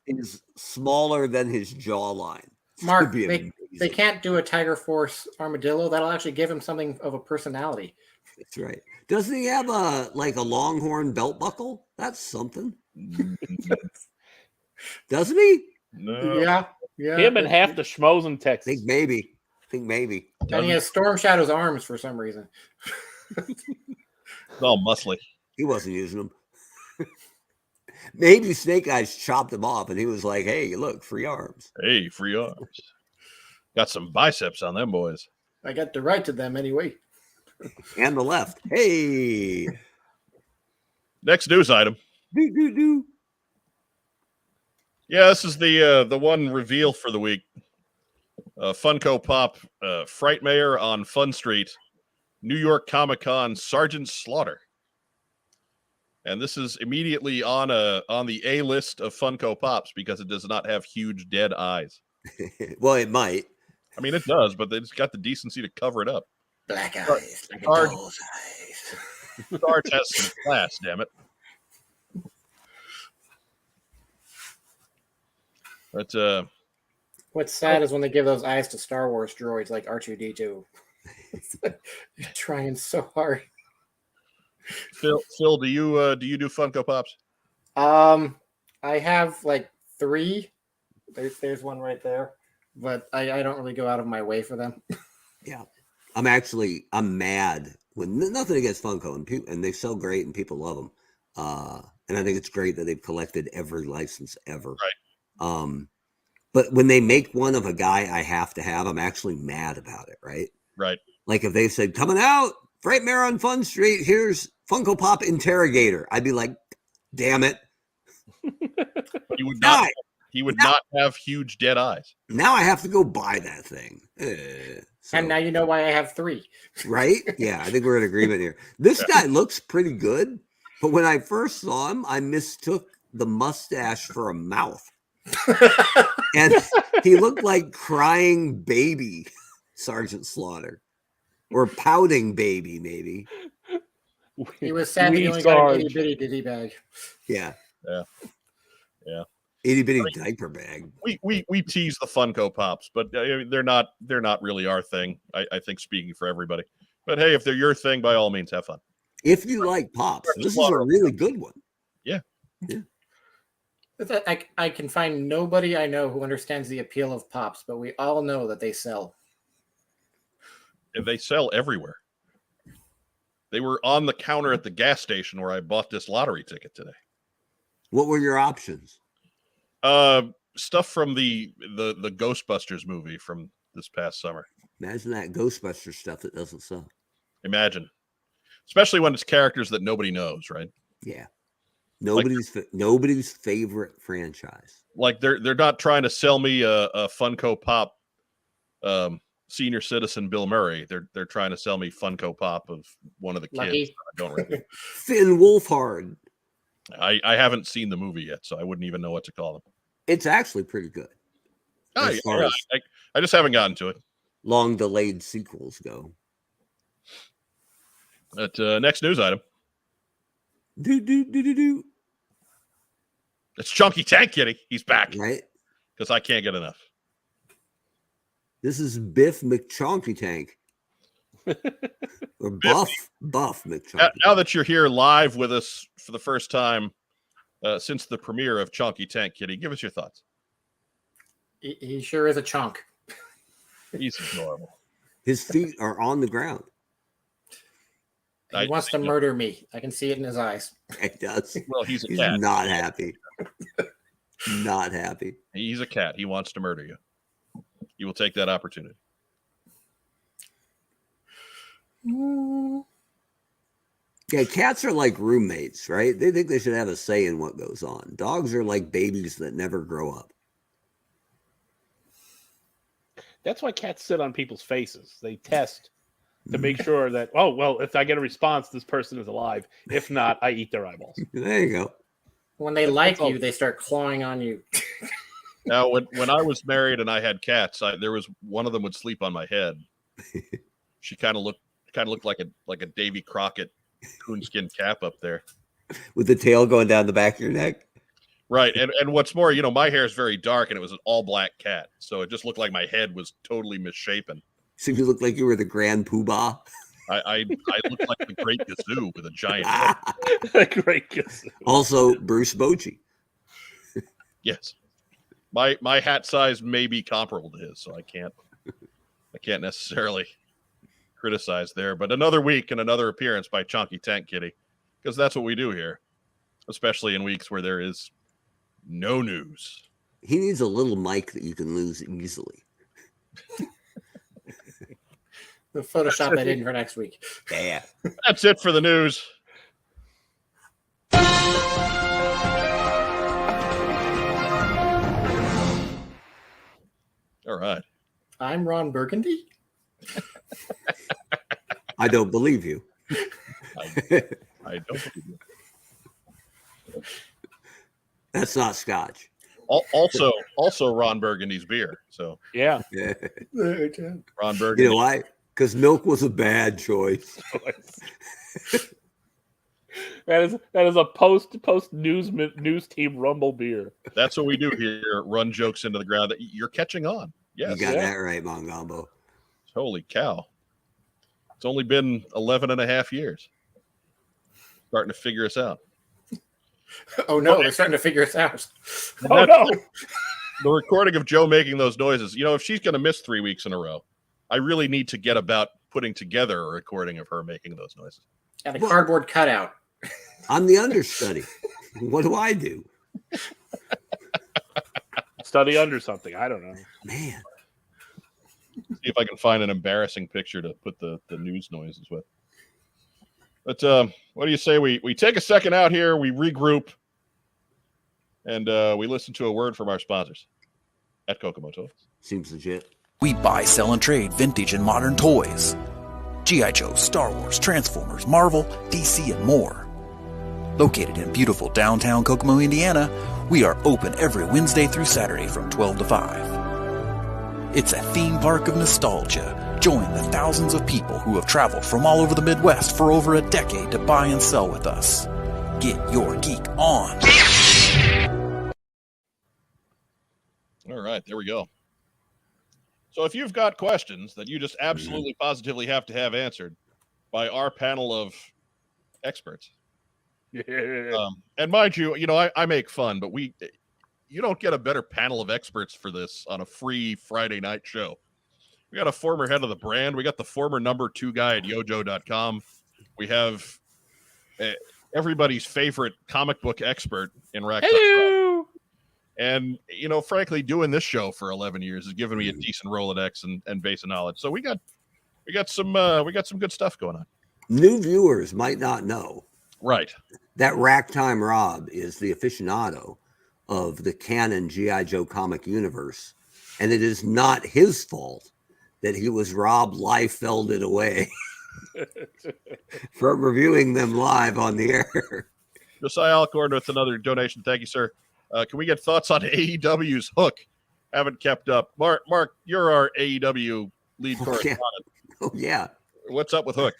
smaller than his jawline.
Mark,
Be
they
amazing.
can't do a Tiger Force armadillo. That'll actually give him something of a personality.
That's right. Doesn't he have a Longhorn belt buckle? That's something. Doesn't he?
No.
Yeah.
Him and half the schmoes in
I
Texas.
think maybe.
And he has Storm Shadow's arms for some reason.
It's all muscly.
He wasn't using them. Maybe Snake Eyes chopped them off and he was like, hey, look, free arms.
Hey, free arms. Got some biceps on them boys.
I got the right to them anyway.
And the left. Hey.
Next news item.
Do.
Yeah, this is the one reveal for the week. Funko Pop Frightmare on Fun Street, New York Comic-Con Sergeant Slaughter. And this is immediately on the A list of Funko Pops because it does not have huge dead eyes.
Well, it might.
I mean, it does, but it's got the decency to cover it up.
Black eyes, like a
Hard.
doll's eyes.
Sarge has some class, damn it. But
What's sad is when they give those eyes to Star Wars droids like R2D2. You're trying so hard.
Phil, do you do Funko Pops?
I have like 3. There's one right there, but I don't really go out of my way for them.
Yeah. I'm mad when nothing against Funko and they sell great and people love them. And I think it's great that they've collected every license ever.
Right.
But when they make one of a guy I have to have, I'm actually mad about it. Right.
Right.
Like if they said, coming out, Frightmare on Fun Street, here's Funko Pop Interrogator. I'd be like, damn it.
He would not. He would not have huge dead eyes.
Now I have to go buy that thing.
And now you know why I have 3.
Right? Yeah, I think we're in agreement here. This guy looks pretty good, but when I first saw him, I mistook the mustache for a mouth. And he looked like crying baby Sergeant Slaughter. Or pouting baby, maybe.
He was sad that he only got an itty bitty ditty bag.
Yeah.
Yeah.
Itty bitty diaper bag.
We tease the Funko Pops, but they're not really our thing. I think speaking for everybody. But hey, if they're your thing, by all means, have fun.
If you like Pops, this is a really good one.
Yeah.
I can find nobody I know who understands the appeal of Pops, but we all know that they sell.
And they sell everywhere. They were on the counter at the gas station where I bought this lottery ticket today.
What were your options?
Stuff from the Ghostbusters movie from this past summer.
Imagine that Ghostbusters stuff that doesn't sell.
Imagine. Especially when it's characters that nobody knows, right?
Yeah. Nobody's favorite franchise.
Like they're not trying to sell me a Funko Pop senior citizen Bill Murray. They're trying to sell me Funko Pop of one of the kids.
Lucky.
I don't really.
Finn Wolfhard.
I haven't seen the movie yet, so I wouldn't even know what to call them.
It's actually pretty good.
Oh,
As far as
I just haven't gotten to it.
long delayed sequels go.
But next news item.
Do.
It's Chunky Tank Kitty. He's back
Right?
because I can't get enough.
This is Biff McChonky Tank. Or Buff McChonky.
Now that you're here live with us for the first time since the premiere of Chunky Tank Kitty, give us your thoughts.
He sure is a chunk.
He's adorable.
His feet are on the ground.
He wants to murder me. I can see it in his eyes.
It does.
Well, he's a
He's
cat.
not happy. Not happy.
He's a cat. He wants to murder you. You will take that opportunity.
Yeah, cats are like roommates, right? They think they should have a say in what goes on. Dogs are like babies that never grow up.
That's why cats sit on people's faces. They test to make sure that, oh, well, if I get a response, this person is alive. If not, I eat their eyeballs.
There you go.
When they like you, they start clawing on you.
Now, when I was married and I had cats, there was one of them would sleep on my head. She kind of looked like a Davy Crockett coonskin cap up there,
with the tail going down the back of your neck.
Right, and what's more, my hair is very dark, and it was an all black cat, so it just looked like my head was totally misshapen.
So you looked like you were the Grand Poobah.
I looked like the Great Gazoo with a giant head.
The Great Gazoo.
Also, Bruce Bochy.
Yes, my hat size may be comparable to his, so I can't necessarily criticize there. But another week and another appearance by Chonky Tank Kitty, because that's what we do here, especially in weeks where there is no news.
He needs a little mic that you can lose easily.
We'll Photoshop that in for next week.
Yeah.
That's it for the news. All right.
I'm Ron Burgundy.
I don't believe you.
I don't believe you.
That's not Scotch.
Also Ron Burgundy's beer. So
Yeah.
Yeah.
Ron Burgundy.
You know why? Because milk was a bad choice.
That is a post news team rumble beer.
That's what we do here. Run jokes into the ground. That you're catching on. Yes.
You got that right, Mongambo.
Holy cow. It's only been 11 and a half years. Starting to figure us out.
Oh no, they're starting to figure us out.
Oh no.
The recording of Joe making those noises. If she's going to miss 3 weeks in a row, I really need to get about putting together a recording of her making those noises.
Got a cardboard cutout.
I'm the understudy. What do I do?
Study under something. I don't know.
Man.
See if I can find an embarrassing picture to put the news noises with. But what do you say we take a second out here, we regroup, and we listen to a word from our sponsors at Kokomoto.
Seems legit.
We buy, sell, and trade vintage and modern toys. G.I. Joe, Star Wars, Transformers, Marvel, DC, and more. Located in beautiful downtown Kokomo, Indiana, we are open every Wednesday through Saturday from 12 to 5. It's a theme park of nostalgia. Join the thousands of people who have traveled from all over the Midwest for over a decade to buy and sell with us. Get your geek on.
All right, there we go. So if you've got questions that you just absolutely positively have to have answered by our panel of experts, and mind you, I make fun, but you don't get a better panel of experts for this on a free Friday night show. We got a former head of the brand. We got the former number 2 guy at yojo.com. We have everybody's favorite comic book expert in Rack.
Hello.
And, frankly, doing this show for 11 years has given me a decent Rolodex and base of knowledge. So we got some good stuff going on.
New viewers might not know.
Right.
That Rack Time Rob is the aficionado of the canon G.I. Joe comic universe. And it is not his fault that he was Rob Liefelded away from reviewing them live on the air.
Josiah Alcorn with another donation. Thank you, sir. Can we get thoughts on AEW's Hook? Haven't kept up. Mark, you're our AEW lead correspondent.
Oh, yeah.
What's up with Hook?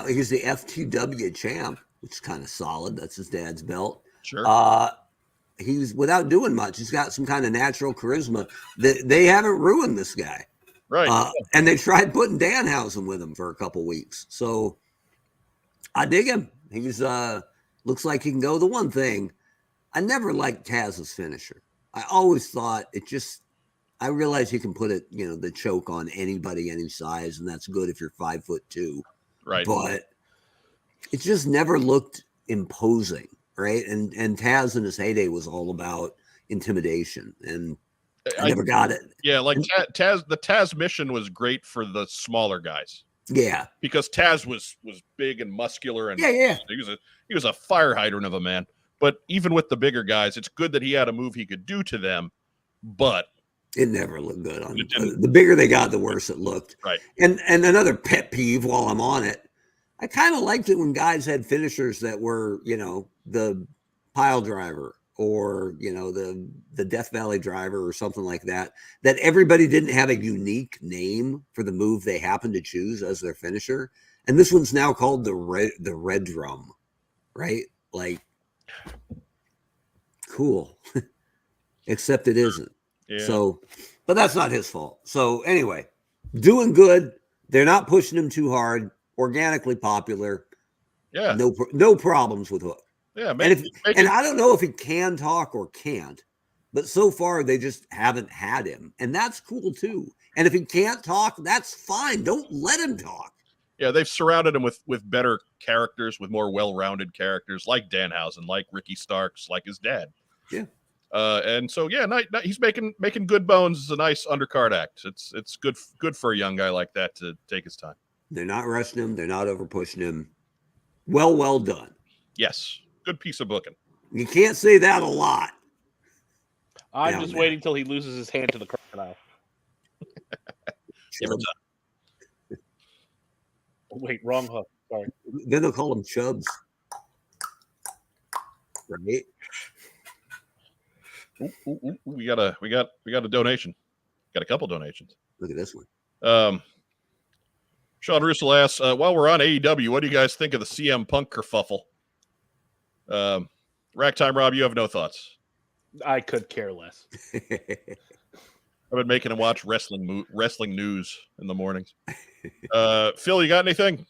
He's the FTW champ, which is kind of solid. That's his dad's belt.
Sure.
He's without doing much. He's got some kind of natural charisma. They haven't ruined this guy.
Right.
And they tried putting Danhausen with him for a couple weeks. So I dig him. He's looks like he can go. The one thing, I never liked Taz's finisher. I always thought I realize you can put it, the choke on anybody, any size, and that's good if you're 5'2".
Right.
But it just never looked imposing, right? And Taz in his heyday was all about intimidation, and I never got it.
Yeah, like Taz, the Taz mission was great for the smaller guys.
Yeah,
because Taz was big and muscular, and
yeah.
He was a fire hydrant of a man. But even with the bigger guys, it's good that he had a move he could do to them. But
It never looked good on
It didn't.
the bigger they got, the worse it looked.
Right.
And another pet peeve while I'm on it, I kind of liked it when guys had finishers that were, the pile driver or, the Death Valley driver or something like that everybody didn't have a unique name for the move they happened to choose as their finisher. And this one's now called the red drum, right? Like, cool. Except it isn't.
Yeah.
So, but that's not his fault. So anyway, doing good. They're not pushing him too hard. Organically popular.
Yeah.
No problems with Hook.
Yeah.
And I don't know if he can talk or can't, but so far they just haven't had him, and that's cool too. And if he can't talk, that's fine. Don't let him talk.
Yeah, they've surrounded him with better characters, with more well-rounded characters, like Danhausen, like Ricky Starks, like his dad.
Yeah.
And so he's making good bones as a nice undercard act. It's good for a young guy like that to take his time.
They're not rushing him. They're not over pushing him. Well done.
Yes, good piece of booking.
You can't say that a lot.
I'm just waiting till he loses his hand to the crocodile.
Chubbs.
Wait, wrong hook. Sorry.
Then they'll call him Chubbs. Right?
Ooh, we got a donation. Got a couple donations.
Look at this one.
Sean Russell asks, while we're on AEW, what do you guys think of the CM Punk kerfuffle? Rack Time Rob, you have no thoughts.
I could care less.
I've been making him watch wrestling news in the mornings. Phil, you got anything?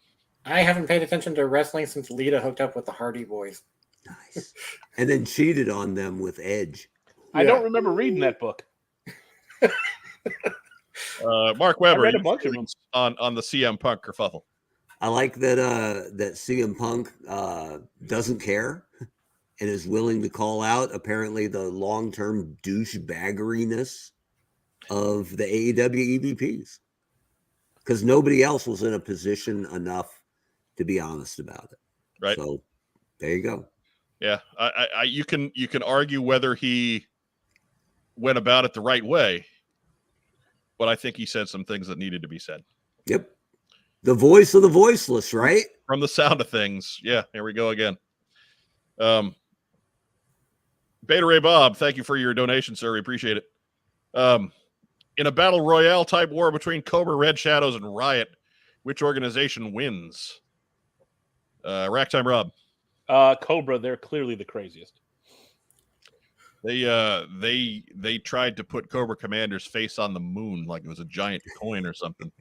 I haven't paid attention to wrestling since Lita hooked up with the Hardy Boys.
Nice. And then cheated on them with Edge.
I don't remember reading that book.
Mark Weber,
I read a bunch of them
on the CM Punk kerfuffle.
I like that that CM Punk doesn't care and is willing to call out apparently the long-term douchebaggeriness of the AEW EVPs, because nobody else was in a position enough to be honest about it.
Right.
So there you go.
Yeah, you can argue whether he went about it the right way, but I think he said some things that needed to be said.
Yep. The voice of the voiceless, right?
From the sound of things. Yeah, here we go again. Beta Ray Bob, thank you for your donation, sir. We appreciate it. In a battle royale type war between Cobra, Red Shadows, and Riot, which organization wins? Rack Time Rob.
Cobra, they're clearly the craziest.
They tried to put Cobra Commander's face on the moon like it was a giant coin or something.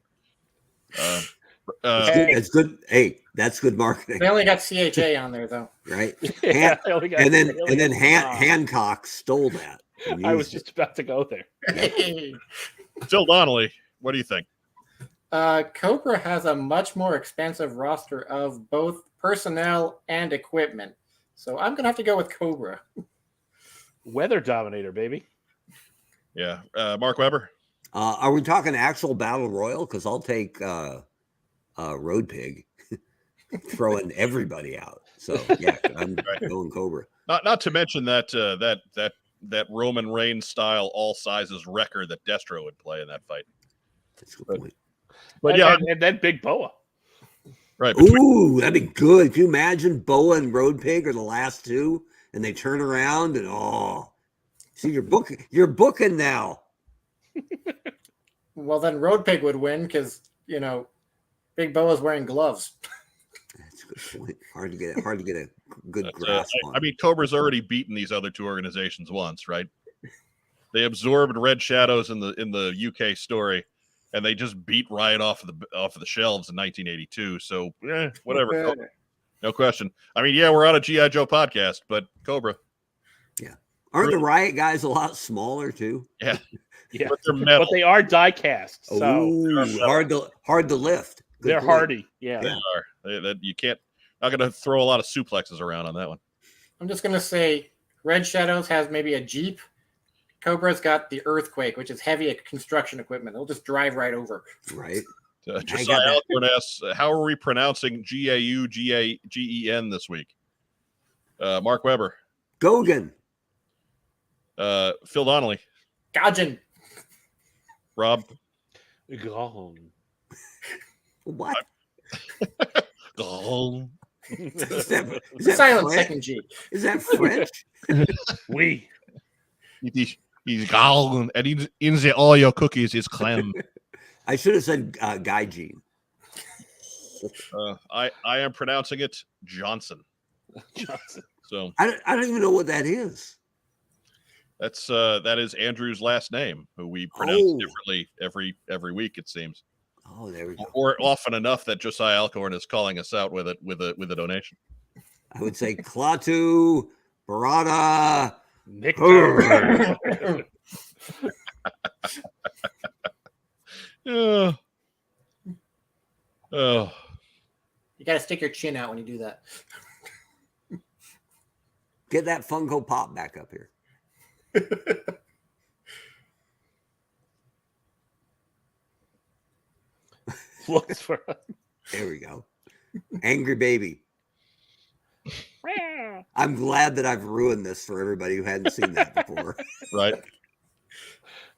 That's good. Hey, that's good marketing.
They only got CHA on there though,
right?
Yeah,
and then Hancock stole that.
I was just about to go there.
Phil Donnelly, what do you think?
Cobra has a much more expansive roster of both personnel and equipment, so I'm gonna have to go with Cobra.
Weather Dominator, baby.
Yeah, Mark Weber.
Are we talking actual battle royal? Because I'll take Road Pig, throwing everybody out. So yeah, I'm going Cobra.
Not to mention that Roman Reigns style all sizes wrecker that Destro would play in that fight.
That's a good point.
But yeah,
and then Big Boa.
Right.
Ooh, that'd be good. Can you imagine Boa and Road Pig are the last two, and they turn around and see you're booking now.
Well, then Road Pig would win because Big Boa's wearing gloves.
That's a good point. Hard to get a good grasp on.
I mean, Cobra's already beaten these other two organizations once, right? They absorbed Red Shadows in the UK story, and they just beat Riot off of the shelves in 1982. So, whatever, no question. I mean, yeah, we're on a GI Joe podcast, but Cobra.
Yeah, aren't the Riot guys a lot smaller too?
Yeah,
yeah,
but they're metal.
But they are die cast, so
hard to lift. Good
they're
point.
hardy. Yeah,
They are. You can't. Not going to throw a lot of suplexes around on that one.
I'm just gonna say Red Shadows has maybe a Jeep. Cobra's got the Earthquake, which is heavy construction equipment. They'll just drive right over.
Right.
Josiah Alcorn asks, how are we pronouncing G-A-U-G-E-N this week? Mark Weber.
Gogan.
Phil Donnelly.
Gaijin.
Rob.
Gone.
What?
Oh.
Is that
Silent
French?
second G.
Is that French?
We.
He's gone, and in the Oreo cookies is clam.
I should have said Guy Gene.
I am pronouncing it Johnson.
Johnson.
So
I don't even know what that is.
that is Andrew's last name, who we pronounce
Oh.
differently every week, it seems,
Oh, there we go.
or often enough that Josiah Alcorn is calling us out with a donation.
I would say Klaatu, Barada.
Victor.
Oh. Oh.
You got to stick your chin out when you do that.
Get that Funko Pop back up here.
Looks for
There we go. Angry Baby. I'm glad that I've ruined this for everybody who hadn't seen that before.
Right.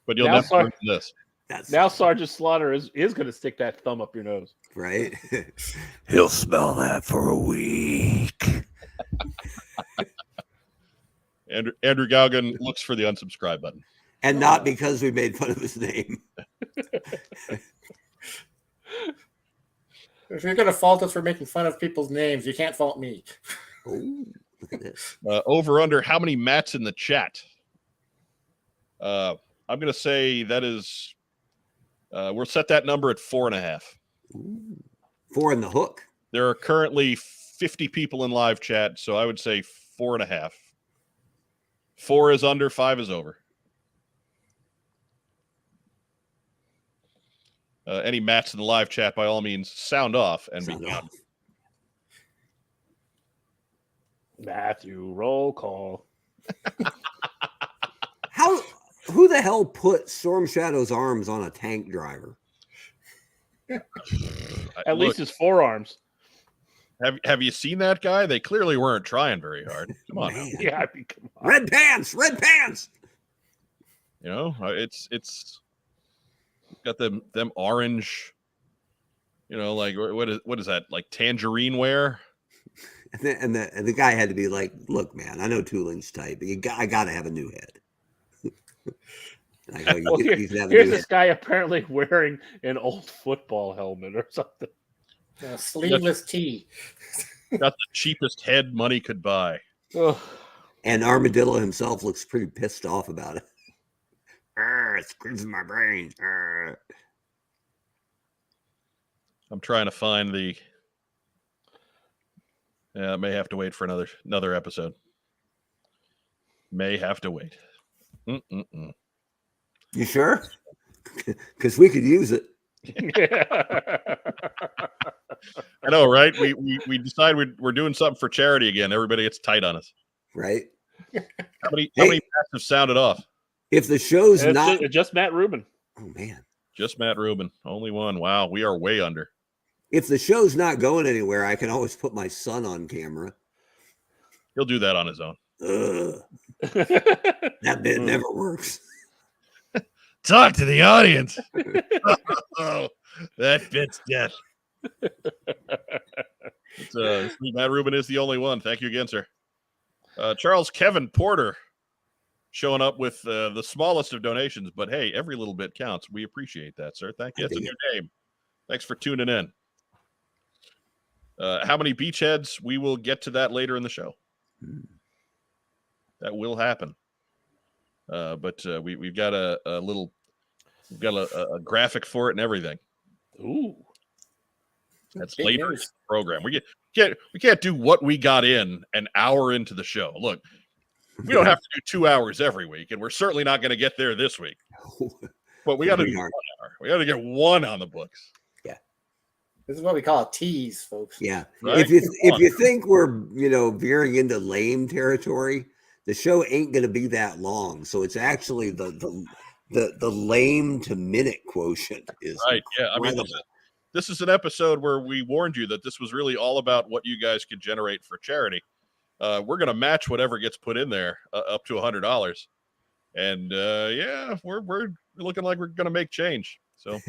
But you'll
Now,
never
sorry.
learn this.
That's
now Sergeant Slaughter is going to stick that thumb up your nose.
right.
He'll smell that for a week.
Andrew Gauguin looks for the unsubscribe button.
And not because we made fun of his name.
If you're going to fault us for making fun of people's names, you can't fault me.
Oh, look at this.
Over under how many mats in the chat? I'm going to say that is. We'll set that number at 4.5.
Ooh. 4 in the hook.
There are currently 50 people in live chat, so I would say 4.5. 4 is under, 5 is over. Any mats in the live chat, by all means, sound off and be
Sound
gone.
off.
Matthew, roll call.
Who the hell put Storm Shadow's arms on a tank driver?
At least his forearms.
Have you seen that guy? They clearly weren't trying very hard. Come on,
Man.
Yeah, I mean, come on.
Red pants, red pants.
you know it's got them orange. You know, like what is that? Like tangerine wear?
And the guy had to be like, "Look, man, I know tooling's tight, but I got to have a new head." Like, oh,
Well,
you can have a
here's
new
this
head.
guy apparently wearing an old football helmet or something.
Sleeveless tee.
Got the cheapest head money could buy.
Ugh.
And Armadillo himself looks pretty pissed off about it. It's crimson my brain.
I'm trying to find the. Yeah, I may have to wait for another episode. May have to wait. Mm-mm-mm.
You sure? Because we could use it.
I know, right? We decide we're doing something for charity again. Everybody gets tight on us.
Right?
How many mats have sounded off?
If the show's
It's
not...
just Matt Rubin.
Oh, man.
Just Matt Rubin. Only one. Wow, we are way under.
If the show's not going anywhere, I can always put my son on camera.
He'll do that on his own.
Ugh, that bit never works.
Talk to the audience. Oh, that bit's dead. Matt Rubin is the only one. Thank you again, sir. Charles Kevin Porter showing up with the smallest of donations, but hey, every little bit counts. We appreciate that, sir. Thank you. That's a new name. Thanks for tuning in. How many beachheads? We will get to that later in the show. That will happen. But we've got we've got a graphic for it and everything.
Ooh.
That's
Big
later in
news.
the program. We can't do what we got in an hour into the show. Look, we don't have to do 2 hours every week, and we're certainly not going to get there this week. But we got to do 1 hour. We got to get one on the books.
This is what we call a tease, folks.
Yeah.
Right?
If you think we're, veering into lame territory, the show ain't going to be that long. So it's actually the lame to minute quotion is
Right. Yeah. I mean,
incredible.
this is an episode where we warned you that this was really all about what you guys could generate for charity. We're going to match whatever gets put in there up to $100. And yeah, we're looking like we're going to make change. So,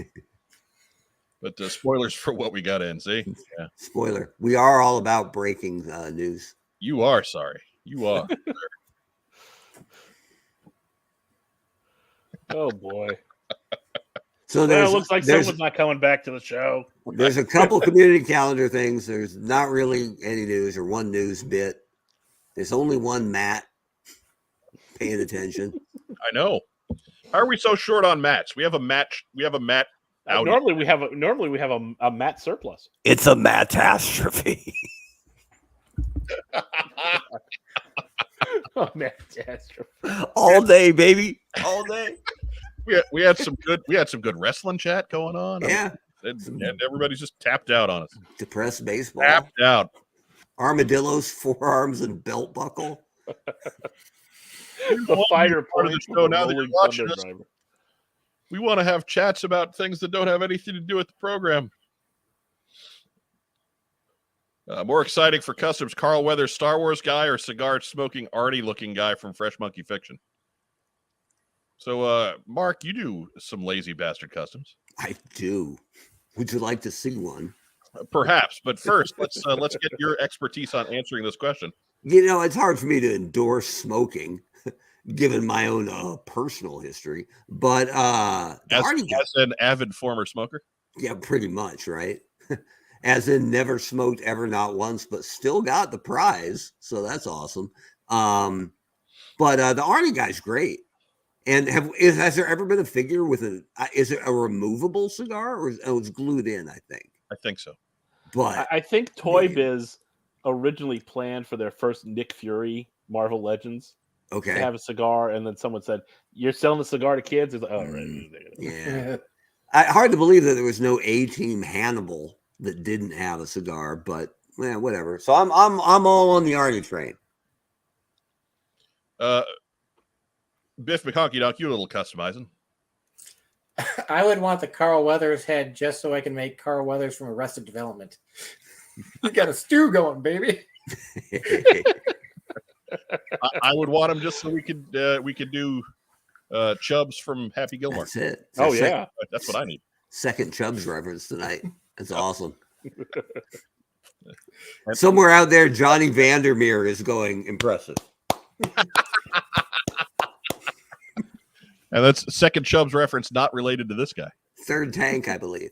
but spoilers for what we got in. See, yeah.
Spoiler: we are all about breaking news.
You are sorry. You are.
Oh boy.
So
Well,
there's
it looks like someone's not coming back to the show.
there's a couple community calendar things. There's not really any news or one news bit. There's only one Matt paying attention.
I know. How are we so short on mats? We have a match. We have a mat.
Normally we have a mat surplus.
It's a matastrophe.
Oh, catastrophe.
All day, baby. All day.
We had some good wrestling chat going on.
Yeah,
and everybody's just tapped out on us.
depressed baseball.
Tapped out.
Armadillos, forearms, and belt buckle.
The fighter
part of the
point
show
of
now
a
that you're
rolling
watching
thunder
us.
driver.
We want to have chats about things that don't have anything to do with the program. More exciting for customs, Carl Weathers, Star Wars guy, or cigar smoking arty looking guy from Fresh Monkey Fiction. So, Mark, you do some lazy bastard customs.
I do. Would you like to see one?
Perhaps, but first, let's get your expertise on answering this question.
You know, it's hard for me to endorse smoking, given my own personal history. But
As an avid former smoker,
yeah, pretty much, right? As in, never smoked ever, not once, but still got the prize. So that's awesome. But the Arnie guy's great. And has there ever been a figure with is it a removable cigar, or it's glued in? I
think so.
But
I think Toy Biz originally planned for their first Nick Fury Marvel Legends to have a cigar, and then someone said, "You're selling the cigar to kids." It's like, oh, right.
Yeah. Hard to believe that there was no A-Team Hannibal that didn't have a cigar, but whatever. So I'm all on the Arnie train.
Biff McConkie Doc, you a little customizing.
I would want the Carl Weathers head just so I can make Carl Weathers from Arrested Development. You got a stew going, baby.
I would want him just so we could do Chubbs from Happy Gilmore.
That's it.
That's what I need.
Second Chubbs reference tonight. That's awesome. Somewhere out there, Johnny Vandermeer is going impressive.
And that's second Chubbs reference, not related to this guy.
Third tank, I believe.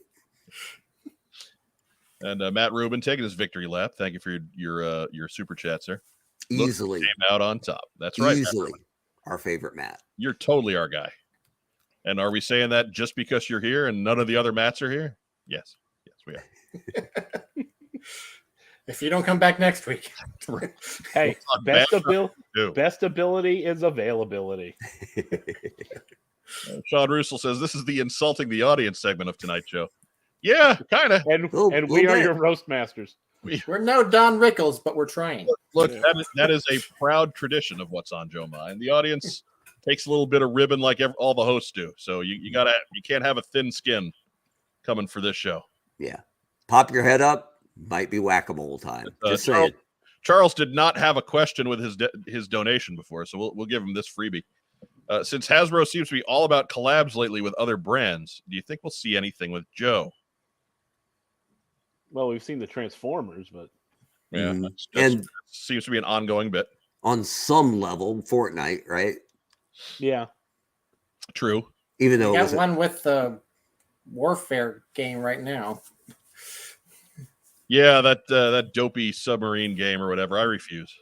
And Matt Rubin taking his victory lap. Thank you for your super chat, sir.
Easily
came out on top. That's right.
Easily our favorite Matt.
You're totally our guy. And are we saying that just because you're here and none of the other Matts are here? Yes. Yes, we are.
If you don't come back next week.
Hey, best ability is availability.
Sean Russell says this is the insulting the audience segment of tonight's show. Yeah, kind of.
And we are your roast masters.
We're no Don Rickles, but we're trying.
Look, that is a proud tradition of What's on Joe Mind. The audience takes a little bit of ribbon like all the hosts do. So you can't have a thin skin coming for this show.
Yeah. Pop your head up. Might be whack-a-mole time. Just saying.
Charles did not have a question with his donation before, so we'll give him this freebie. Since Hasbro seems to be all about collabs lately with other brands, do you think we'll see anything with Joe?
Well, we've seen the Transformers, but
yeah,
and
seems to be an ongoing bit
on some level. Fortnite, right?
Yeah,
true.
Even though
we got one with the Warfare game right now.
Yeah, that dopey submarine game or whatever. I refuse.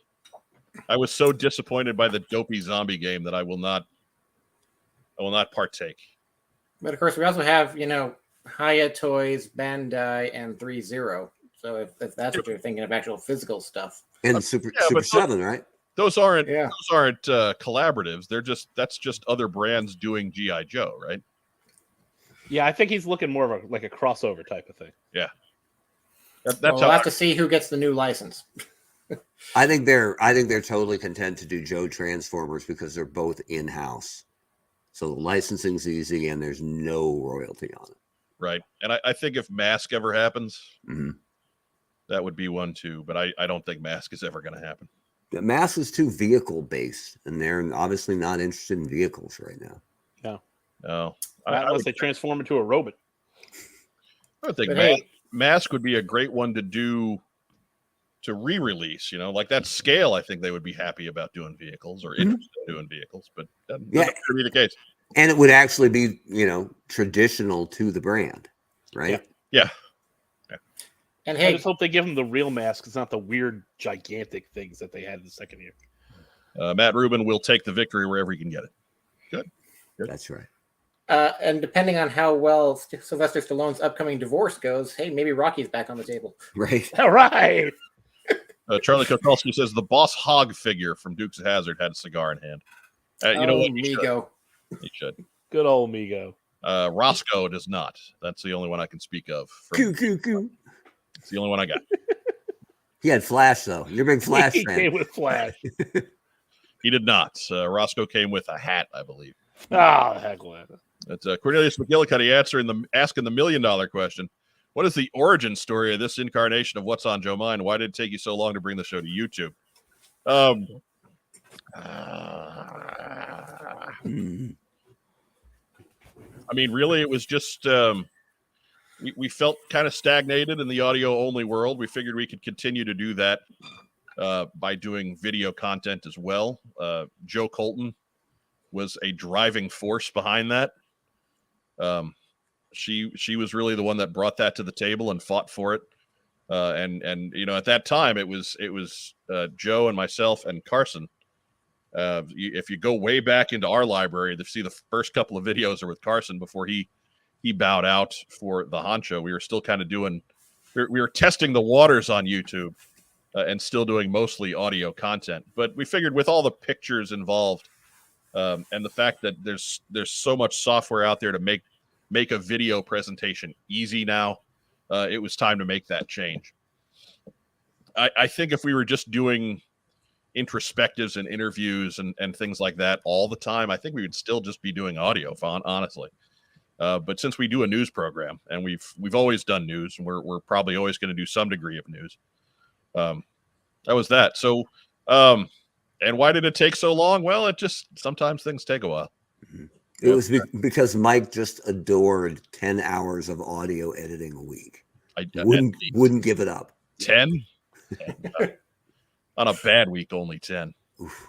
I was so disappointed by the dopey zombie game that I will not partake.
But of course, we also have Haya Toys, Bandai, and 3-0. So if that's what you're thinking of, actual physical stuff.
And Super 7, right?
Those aren't collaboratives. That's just other brands doing G.I. Joe, right?
Yeah, I think he's looking more of a crossover type of thing.
Yeah.
We'll have to see who gets the new license.
I think they're totally content to do Joe Transformers because they're both in-house. So the licensing's easy and there's no royalty on it.
Right. And I think if Mask ever happens, that would be one too. But I don't think Mask is ever going to happen.
Mass is too vehicle based, and they're obviously not interested in vehicles right now.
No.
Not unless they transform into a robot.
I would think
But
Mask would be a great one to do to re-release, like that scale. I think they would be happy about doing vehicles or interested in doing vehicles, but that doesn't be the case.
And it would actually be, traditional to the brand, right?
Yeah.
And
I just hope they give them the real Mask. It's not the weird, gigantic things that they had in the second year.
Matt Rubin will take the victory wherever he can get it. Good.
That's right.
And depending on how well Sylvester Stallone's upcoming divorce goes, hey, maybe Rocky's back on the table.
Right.
All right.
Charlie Kokolsky says the Boss Hog figure from Dukes of Hazzard had a cigar in hand. You know what?
Migo.
He should.
Good old Migo.
Roscoe does not. That's the only one I can speak of.
Coo.
It's the only one I got.
He had Flash, though. You're a big Flash
He
fan.
came with Flash.
He did not. Roscoe came with a hat, I believe.
Heck with it.
That's Cornelius McGillicuddy asking the $1 million question. What is the origin story of this incarnation of What's on Joe Mind? Why did it take you so long to bring the show to YouTube? I mean, really, it was just we felt kind of stagnated in the audio only world. We figured we could continue to do that by doing video content as well. Joe Colton was a driving force behind that. She was really the one that brought that to the table and fought for it. And at that time it was Joe and myself and Carson. If you go way back into our library to see the first couple of videos are with Carson before he bowed out for the honcho. We were still kind of we were testing the waters on YouTube and still doing mostly audio content. But we figured with all the pictures involved and the fact that there's so much software out there to make a video presentation easy now, it was time to make that change. I think if we were just doing introspectives and interviews and things like that all the time, I think we would still just be doing audio, honestly. But since we do a news program and we've always done news, and we're probably always going to do some degree of news. That was that. So, and why did it take so long? Well, it just sometimes things take a while.
It was because Mike just adored 10 hours of audio editing a week. I wouldn't give it up.
10? On a bad week, only 10. Oof.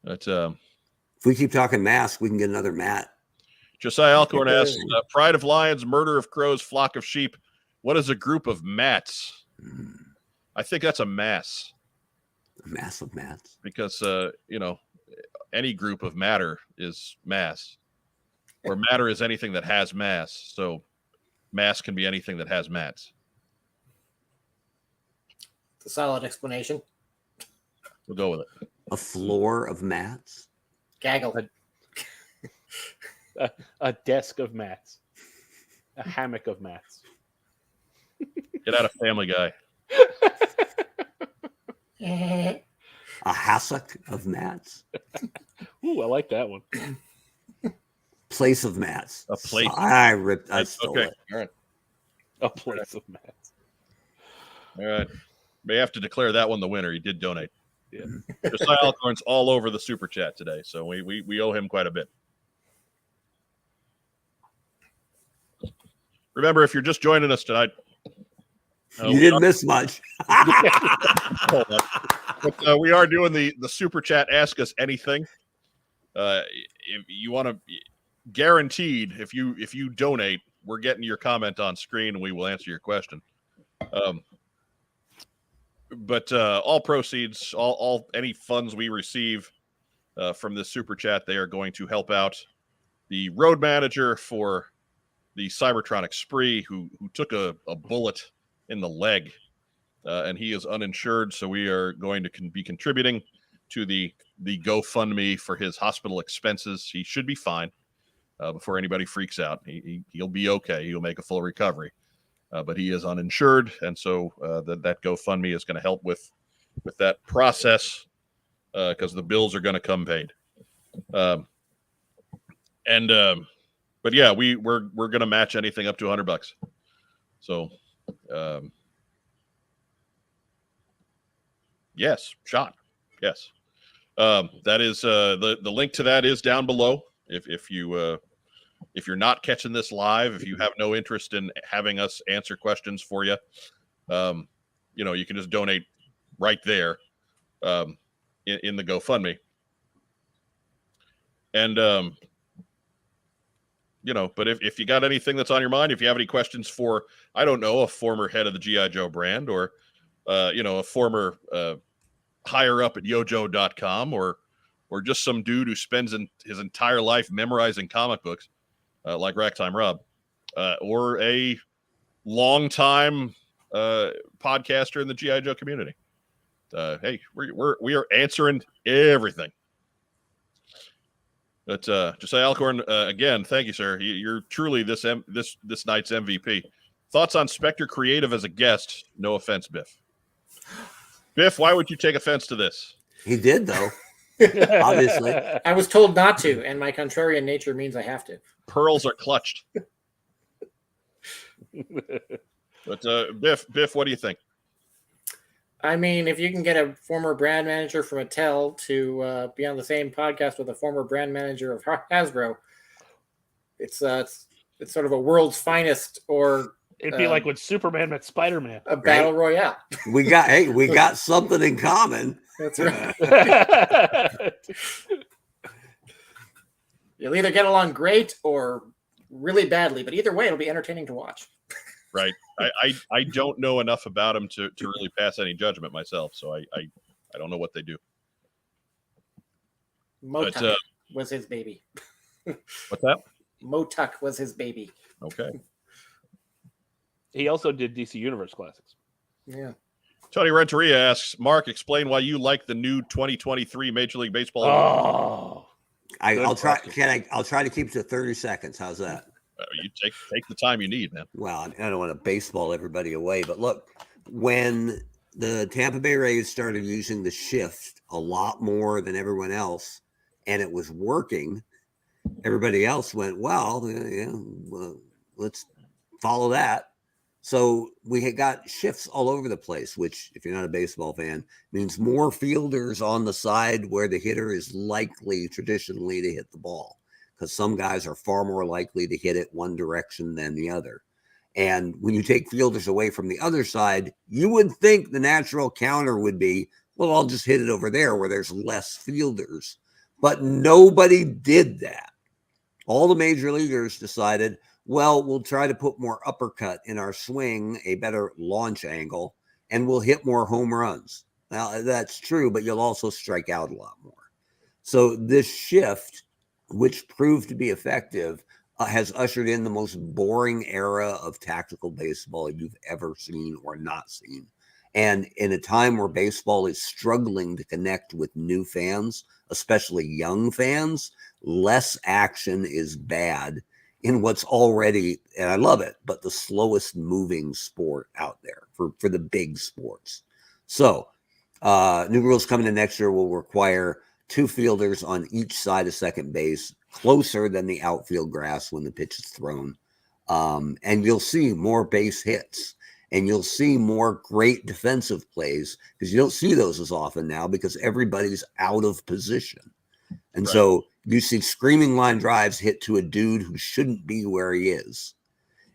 But,
if we keep talking Mask, we can get another Matt.
Josiah Alcorn asks, Pride of Lions, Murder of Crows, Flock of Sheep. What is a group of mats? I think that's a mass.
A mass of mats.
Because, any group of matter is mass. Or matter is anything that has mass. So mass can be anything that has mats.
It's a solid explanation.
We'll go with it.
A floor of mats?
Gaggle.
A desk of mats. A hammock of mats.
Get out of Family Guy. A hassock of mats.
Ooh, I like that one.
Place of mats.
A place.
I stole it.
All right.
A place of mats.
All right. May have to declare that one the winner. He did donate. Yeah. Josiah Alcorn's all over the super chat today, so we owe him quite a bit. Remember, if you're just joining us tonight,
you didn't miss much.
But we are doing the super chat. Ask us anything. If you want to, guaranteed, if you donate, we're getting your comment on screen and we will answer your question. But all proceeds, all any funds we receive from this super chat, they are going to help out the road manager for the Cybertronic spree who took a bullet in the leg, and he is uninsured. So we are going to be contributing to the GoFundMe for his hospital expenses. He should be fine before anybody freaks out. He'll be okay. He'll make a full recovery. But he is uninsured, and so that GoFundMe is going to help with that process because the bills are going to come paid. But yeah, we're going to match anything up to $100. So Yes, Sean. Yes. That is the link to that is down below. If you're not catching this live, if you have no interest in having us answer questions for you, you can just donate right there in the GoFundMe. And but if you got anything that's on your mind, if you have any questions for, I don't know, a former head of the G.I. Joe brand, or a former higher up at yojo.com, or just some dude who spends his entire life memorizing comic books, like Ragtime Rob, or a longtime podcaster in the G.I. Joe community. Hey, we are answering everything. But Josiah Alcorn, again, thank you, sir. You're truly this night's MVP. Thoughts on Spectre Creative as a guest? No offense, Biff. Biff, why would you take offense to this?
He did, though. Obviously.
I was told not to, and my contrarian nature means I have to.
Pearls are clutched. But Biff, what do you think?
I mean, if you can get a former brand manager from Mattel to be on the same podcast with a former brand manager of Hasbro, it's sort of a world's finest, or
it'd be like when Superman met Spider-Man.
A battle royale.
We got something in common.
That's right. You'll either get along great or really badly, but either way, it'll be entertaining to watch.
Right. I don't know enough about him to really pass any judgment myself, so I don't know what they do.
Motuck was his baby.
What's that?
Motuck was his baby.
Okay.
He also did DC Universe Classics.
Yeah.
Tony Renteria asks, Mark, explain why you like the new 2023 Major League Baseball.
Oh,
I'll try. I'll try to keep it to 30 seconds. How's that?
You take the time you need, man.
Well, I don't want to baseball everybody away, but look, when the Tampa Bay Rays started using the shift a lot more than everyone else, and it was working, everybody else went, well, let's follow that. So we had got shifts all over the place, which, if you're not a baseball fan, means more fielders on the side where the hitter is likely traditionally to hit the ball, because some guys are far more likely to hit it one direction than the other. And when you take fielders away from the other side, you would think the natural counter would be, well, I'll just hit it over there where there's less fielders. But nobody did that. All the major leaguers decided, well, we'll try to put more uppercut in our swing, a better launch angle, and we'll hit more home runs. Now, that's true, but you'll also strike out a lot more. So this shift, which proved to be effective, has ushered in the most boring era of tactical baseball you've ever seen or not seen. And in a time where baseball is struggling to connect with new fans, especially young fans, less action is bad in what's already, and I love it, but the slowest moving sport out there for the big sports. So new rules coming in next year will require 2 fielders on each side of second base, closer than the outfield grass when the pitch is thrown. And you'll see more base hits, and you'll see more great defensive plays, because you don't see those as often now because everybody's out of position. And so you see screaming line drives hit to a dude who shouldn't be where he is.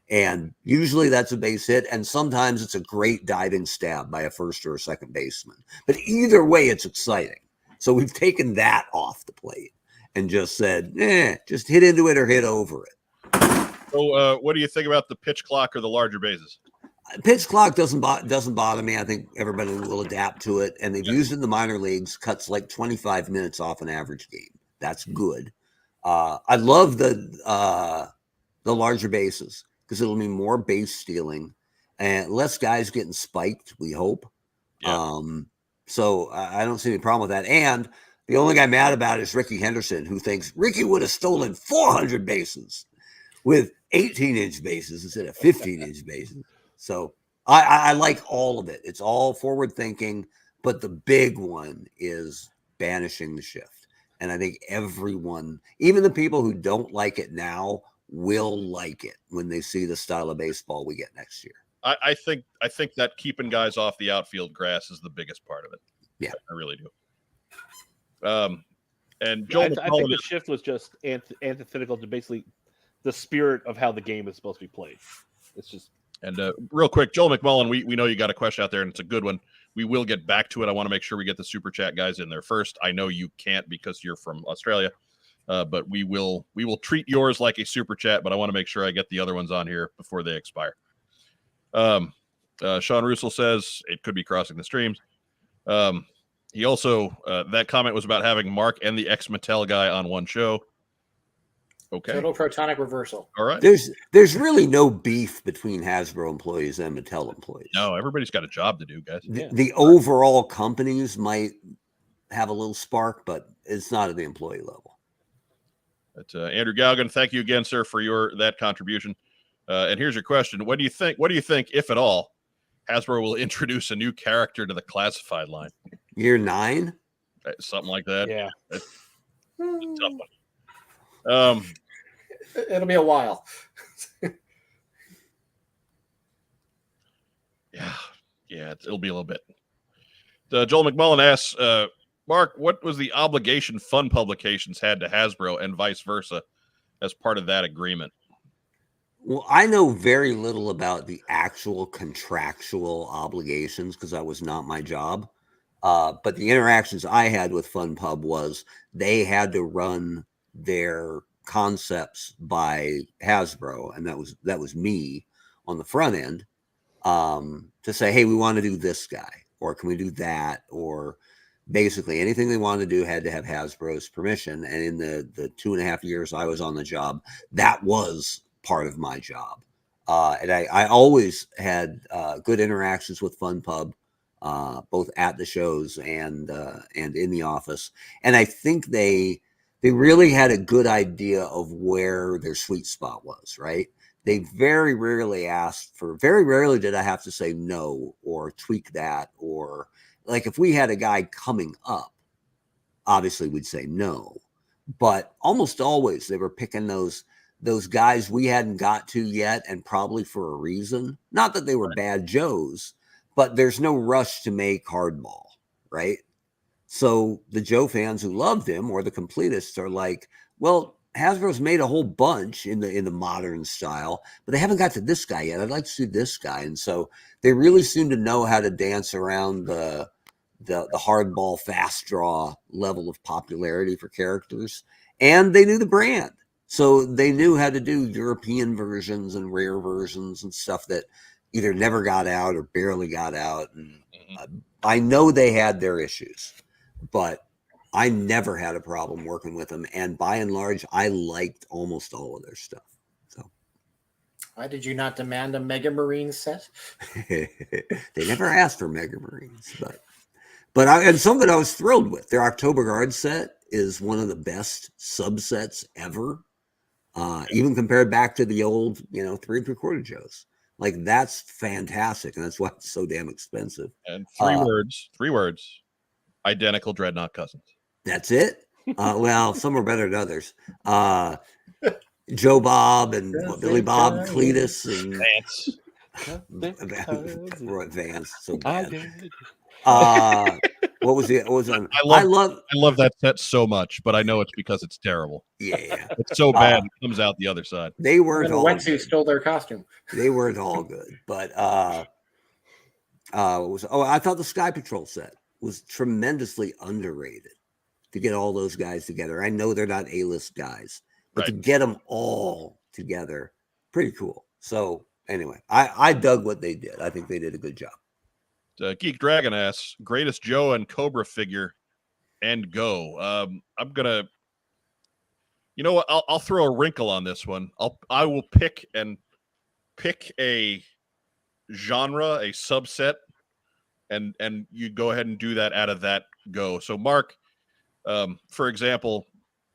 And usually that's a base hit. And sometimes it's a great diving stab by a first or a second baseman. But either way, it's exciting. So we've taken that off the plate and just said, just hit into it or hit over it.
So what do you think about the pitch clock or the larger bases?
Pitch clock doesn't bother me. I think everybody will adapt to it. And they've used it in the minor leagues, cuts like 25 minutes off an average game. That's good. I love the larger bases, because it'll mean more base stealing and less guys getting spiked, we hope.
Yeah.
So I don't see any problem with that. And the only guy mad about it is Ricky Henderson, who thinks Ricky would have stolen 400 bases with 18-inch bases instead of 15-inch bases. So I like all of it. It's all forward thinking, but the big one is banishing the shift. And I think everyone, even the people who don't like it now, will like it when they see the style of baseball we get next year.
I think that keeping guys off the outfield grass is the biggest part of it.
Yeah,
I really do. And Joel,
I think the shift was just antithetical to basically the spirit of how the game is supposed to be played. It's just.
And real quick, Joel McMullen, we know you got a question out there, and it's a good one. We will get back to it. I want to make sure we get the Super Chat guys in there first. I know you can't because you're from Australia, but we will treat yours like a Super Chat, but I want to make sure I get the other ones on here before they expire. Sean Russell says it could be crossing the streams. He also, that comment was about having Mark and the ex-Mattel guy on one show. Okay.
Total protonic reversal.
All right.
There's really no beef between Hasbro employees and Mattel employees.
No, everybody's got a job to do, guys.
The overall companies might have a little spark, but it's not at the employee level.
But Andrew Galgan, thank you again, sir, for that contribution. And here's your question: What do you think, if at all, Hasbro will introduce a new character to the classified line?
Year 9,
something like that.
Yeah,
that's a tough one.
It'll be a while.
Yeah, it'll be a little bit. Joel McMullen asks, Mark, what was the obligation Fun Publications had to Hasbro and vice versa as part of that agreement?
Well, I know very little about the actual contractual obligations because that was not my job. But the interactions I had with Fun Pub was they had to run their concepts by Hasbro, and that was me on the front end, to say, hey, we want to do this guy, or can we do that, or basically anything they wanted to do had to have Hasbro's permission. And in the 2.5 years I was on the job, that was part of my job. And I always had good interactions with Fun Pub, both at the shows and in the office. And I think they really had a good idea of where their sweet spot was, right? They very rarely did I have to say no or tweak that, or like if we had a guy coming up, obviously we'd say no, but almost always they were picking those guys we hadn't got to yet, and probably for a reason. Not that they were bad Joes, but there's no rush to make hardball, right? So the Joe fans who loved him, or the completists, are like, well, Hasbro's made a whole bunch in the modern style, but they haven't got to this guy yet. I'd like to see this guy. And so they really seem to know how to dance around the hardball fast draw level of popularity for characters. And they knew the brand. So they knew how to do European versions and rare versions and stuff that either never got out or barely got out. And I know they had their issues, but I never had a problem working with them. And by and large, I liked almost all of their stuff. So
why did you not demand a Mega Marine set?
They never asked for Mega Marines, and some of it I was thrilled with. Their October Guard set is one of the best subsets ever. Even compared back to the old, 3 3/4 Joes. Like, that's fantastic. And that's why it's so damn expensive.
And three words, identical Dreadnought cousins.
That's it. Well, some are better than others. Joe Bob and Billy Bob, Cletus and Vance. So bad. What was on?
I love that set so much, but I know it's because it's terrible.
Yeah,
it's so bad it comes out the other side.
They weren't all
good. Who stole their costume.
They weren't all good, but I thought the Sky Patrol set was tremendously underrated. To get all those guys together, I know they're not A-list guys, but to get them all together, pretty cool. So anyway, I dug what they did. I think they did a good job.
Geek Dragon asks, greatest Joe and Cobra figure and go. I'm gonna, you know what? I'll throw a wrinkle on this one. I will pick a genre, a subset, and you go ahead and do that out of that go. So Mark, for example,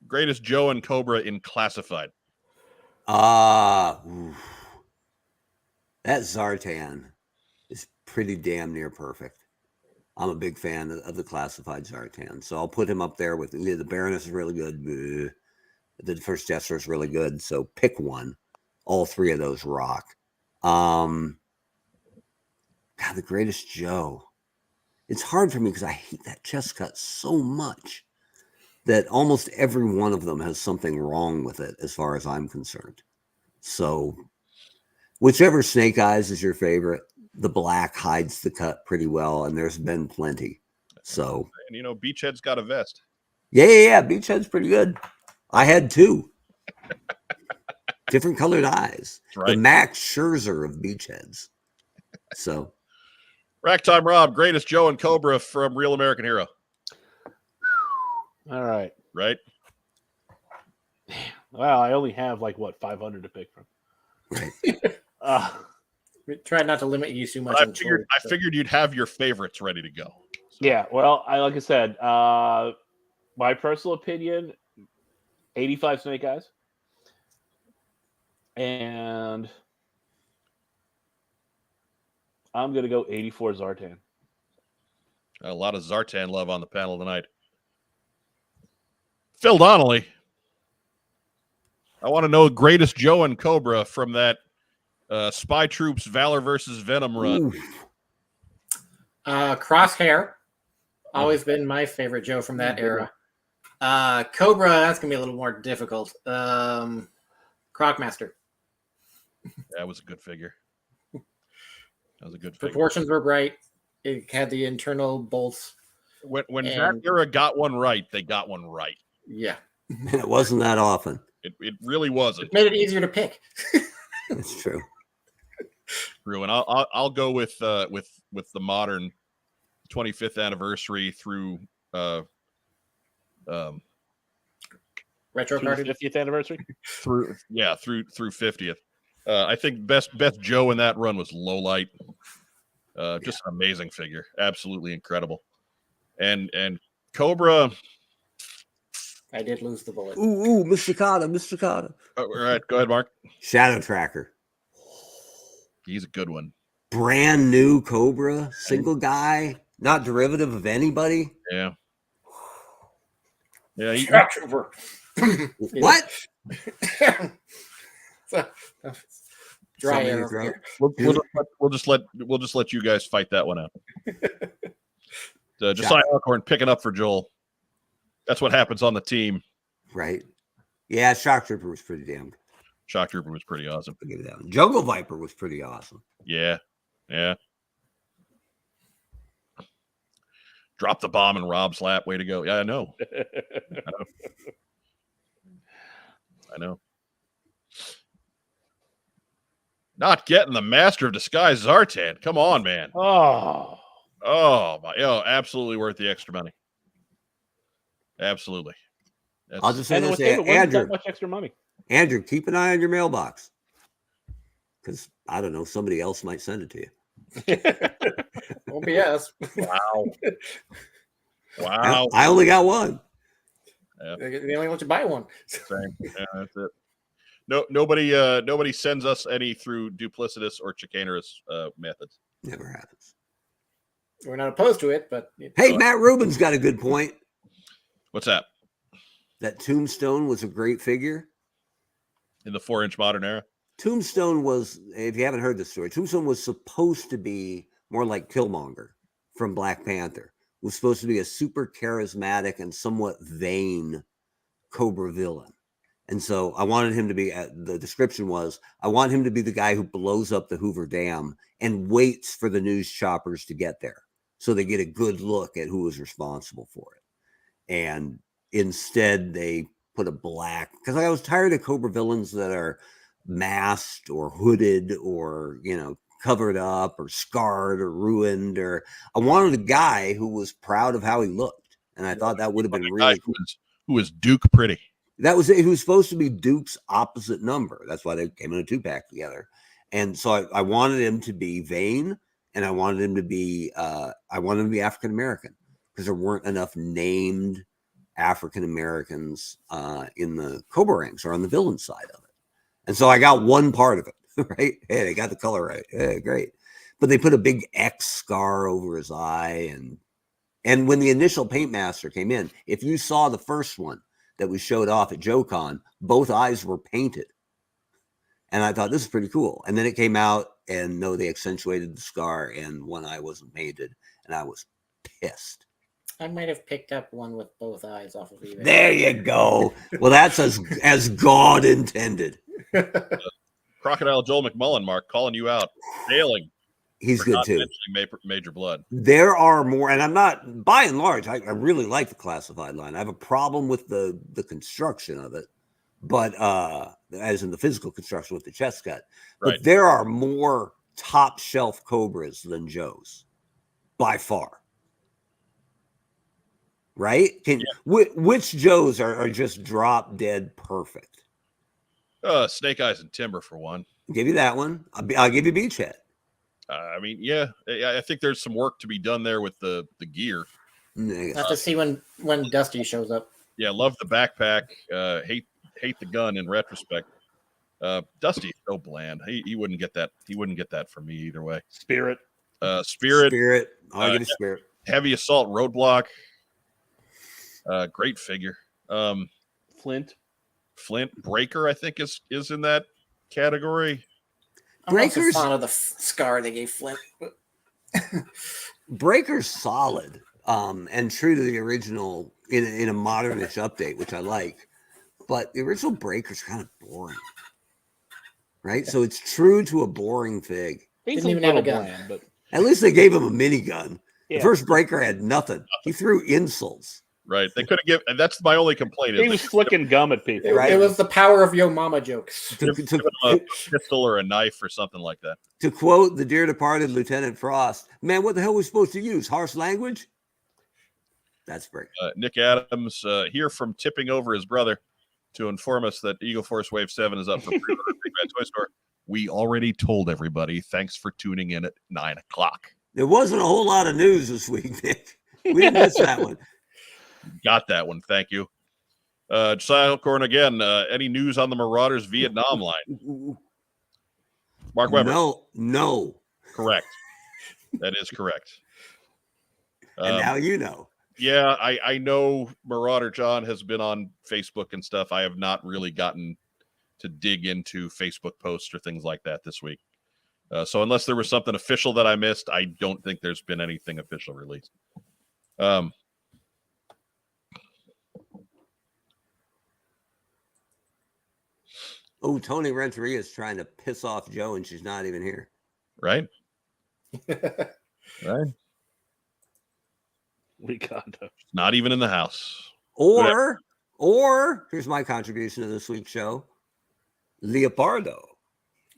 greatest Joe and Cobra in classified.
That Zartan is pretty damn near perfect. I'm a big fan of the classified Zartan, so I'll put him up there with the Baroness is really good. The first Jester is really good. So pick one. All three of those rock. God, the Greatest Joe. It's hard for me because I hate that chest cut so much that almost every one of them has something wrong with it as far as I'm concerned. So whichever Snake Eyes is your favorite, the black hides the cut pretty well, and there's been plenty. So,
and you know, Beachhead's got a vest.
Yeah. Beachhead's pretty good. I had 2 different colored eyes.
Right.
The Max Scherzer of Beachheads. So,
Racktime Rob, Greatest Joe and Cobra from Real American Hero.
All right.
Right.
Well, I only have like 500 to pick from.
Right.
Try not to limit you too much.
I figured you'd have your favorites ready to go. So.
Yeah. Well, like I said, my personal opinion, 85 Snake Eyes. And I'm going to go 84 Zartan.
A lot of Zartan love on the panel tonight. Phil Donnelly. I want to know Greatest Joe and Cobra from that Spy Troops Valor versus Venom run.
Crosshair. Always been my favorite Joe from that era. Cobra, that's going to be a little more difficult. Crocmaster.
That was a good figure. That was a good
Proportions were right. It had the internal bolts.
When that era got one right, they got one right.
Yeah.
And it wasn't that often.
It really wasn't.
It made it easier to pick.
That's true.
True, and I'll go with the modern 25th anniversary through
retro card
50th anniversary
through 50th. I think best Joe in that run was Low Light. Just an amazing figure, absolutely incredible. And Cobra.
I did lose the bullet.
Ooh, Mr. Cotta.
All right, go ahead, Mark.
Shadow Tracker.
He's a good one.
Brand new Cobra, single guy, not derivative of anybody.
Yeah. Yeah.
What?
Dry air over here.
We'll just let you guys fight that one out. Josiah Alcorn picking up for Joel. That's what happens on the team.
Right. Yeah, Shock Trooper was pretty damn good.
Shock Trooper was pretty awesome.
I'll give you that one. Jungle Viper was pretty awesome.
Yeah. Drop the bomb in Rob's lap. Way to go. Yeah, I know. I know. Not getting the Master of Disguise Zartan. Come on, man.
Oh,
absolutely worth the extra money. Absolutely.
I'll just say this, Andrew.
That much extra money.
Andrew, keep an eye on your mailbox, because I don't know, somebody else might send it to you.
Won't be us.
Wow.
I only got one.
Yeah. They only want you to buy one.
Same. Yeah, that's it. No, nobody sends us any through duplicitous or chicanerous methods.
Never happens.
We're not opposed to it, but
hey, Matt Rubin's got a good point.
What's that?
That Tombstone was a great figure
In the 4-inch modern era?
Tombstone was, if you haven't heard the story, Tombstone was supposed to be more like Killmonger from Black Panther. It was supposed to be a super charismatic and somewhat vain Cobra villain. And so I wanted him to be, the description was, I want him to be the guy who blows up the Hoover Dam and waits for the news choppers to get there so they get a good look at who was responsible for it. And instead they put a black, because I was tired of Cobra villains that are masked or hooded or, you know, covered up or scarred or ruined, or I wanted a guy who was proud of how he looked. And I thought that would have been really cool.
Who was Duke Pretty.
That was it. He was supposed to be Duke's opposite number. That's why they came in a 2-pack together. And so I wanted him to be vain, and I wanted him to be African American, because there weren't enough named African Americans in the Cobra ranks or on the villain side of it. And so I got one part of it, right? Hey, they got the color right. Hey, great. But they put a big X scar over his eye. And when the initial paint master came in, if you saw the first one that we showed off at JoeCon, both eyes were painted. And I thought this is pretty cool. And then it came out, and no, they accentuated the scar, and one eye wasn't painted, and I was pissed.
I might have picked up one with both eyes off of eBay.
There you go. Well, that's as God intended.
Crocodile Joel McMullen, Mark, calling you out. Failing.
He's good
not
too.
mentioning Major Blood.
There are more, and I'm not, by and large, I really like the classified line. I have a problem with the construction of it, but as in the physical construction with the chest cut.
Right.
But there are more top shelf Cobras than Joe's, by far. Right? Which Joes are just drop dead perfect?
Snake Eyes and Timber for one.
I'll give you that one. I'll give you Beachhead.
I mean, yeah, I think there's some work to be done there with the gear.
I have to see when Dusty shows up.
Yeah, love the backpack. Hate the gun in retrospect. Dusty's so bland. He wouldn't get that. He wouldn't get that from me either way.
Spirit.
Spirit. I'll give you Spirit.
Heavy Assault Roadblock. Great figure.
Flint
Breaker, I think is in that category.
I'm
Breaker's
also fond of the scar they gave Flint.
Breaker's solid, and true to the original in a modernish update, which I like. But the original Breaker's kind of boring, right? So it's true to a boring fig.
He's
Didn't
a
even have a
little
gun.
bland, but
At least they gave him a minigun.
Yeah.
The first Breaker had nothing. He threw insults.
Right. They could have given, and that's my only complaint.
he was flicking gum at people.
Right.
It was the power of Yo Mama jokes.
Give him a pistol or a knife or something like that.
To quote the dear departed Lieutenant Frost, man, what the hell are we supposed to use? Harsh language? That's Breaker.
Nick Adams here from tipping over his brother to inform us that Eagle Force Wave 7 is up for pre-order at Big Bad Toy Store. We already told everybody. Thanks for tuning in at 9 o'clock.
There wasn't a whole lot of news this week, Nick. We didn't miss that one.
Got that one. Thank you. Josiah Elkhorn again. Any news on the Marauders Vietnam line? Mark Weber.
No.
Correct. That is correct.
And now you know.
Yeah, I know Marauder John has been on Facebook and stuff. I have not really gotten to dig into Facebook posts or things like that this week. So unless there was something official that I missed, I don't think there's been anything official released.
Oh, Tony Renteria is trying to piss off Joe, and she's not even here.
Right? Right.
We got them.
Not even in the house.
Or here's my contribution to this week's show: Leopardo.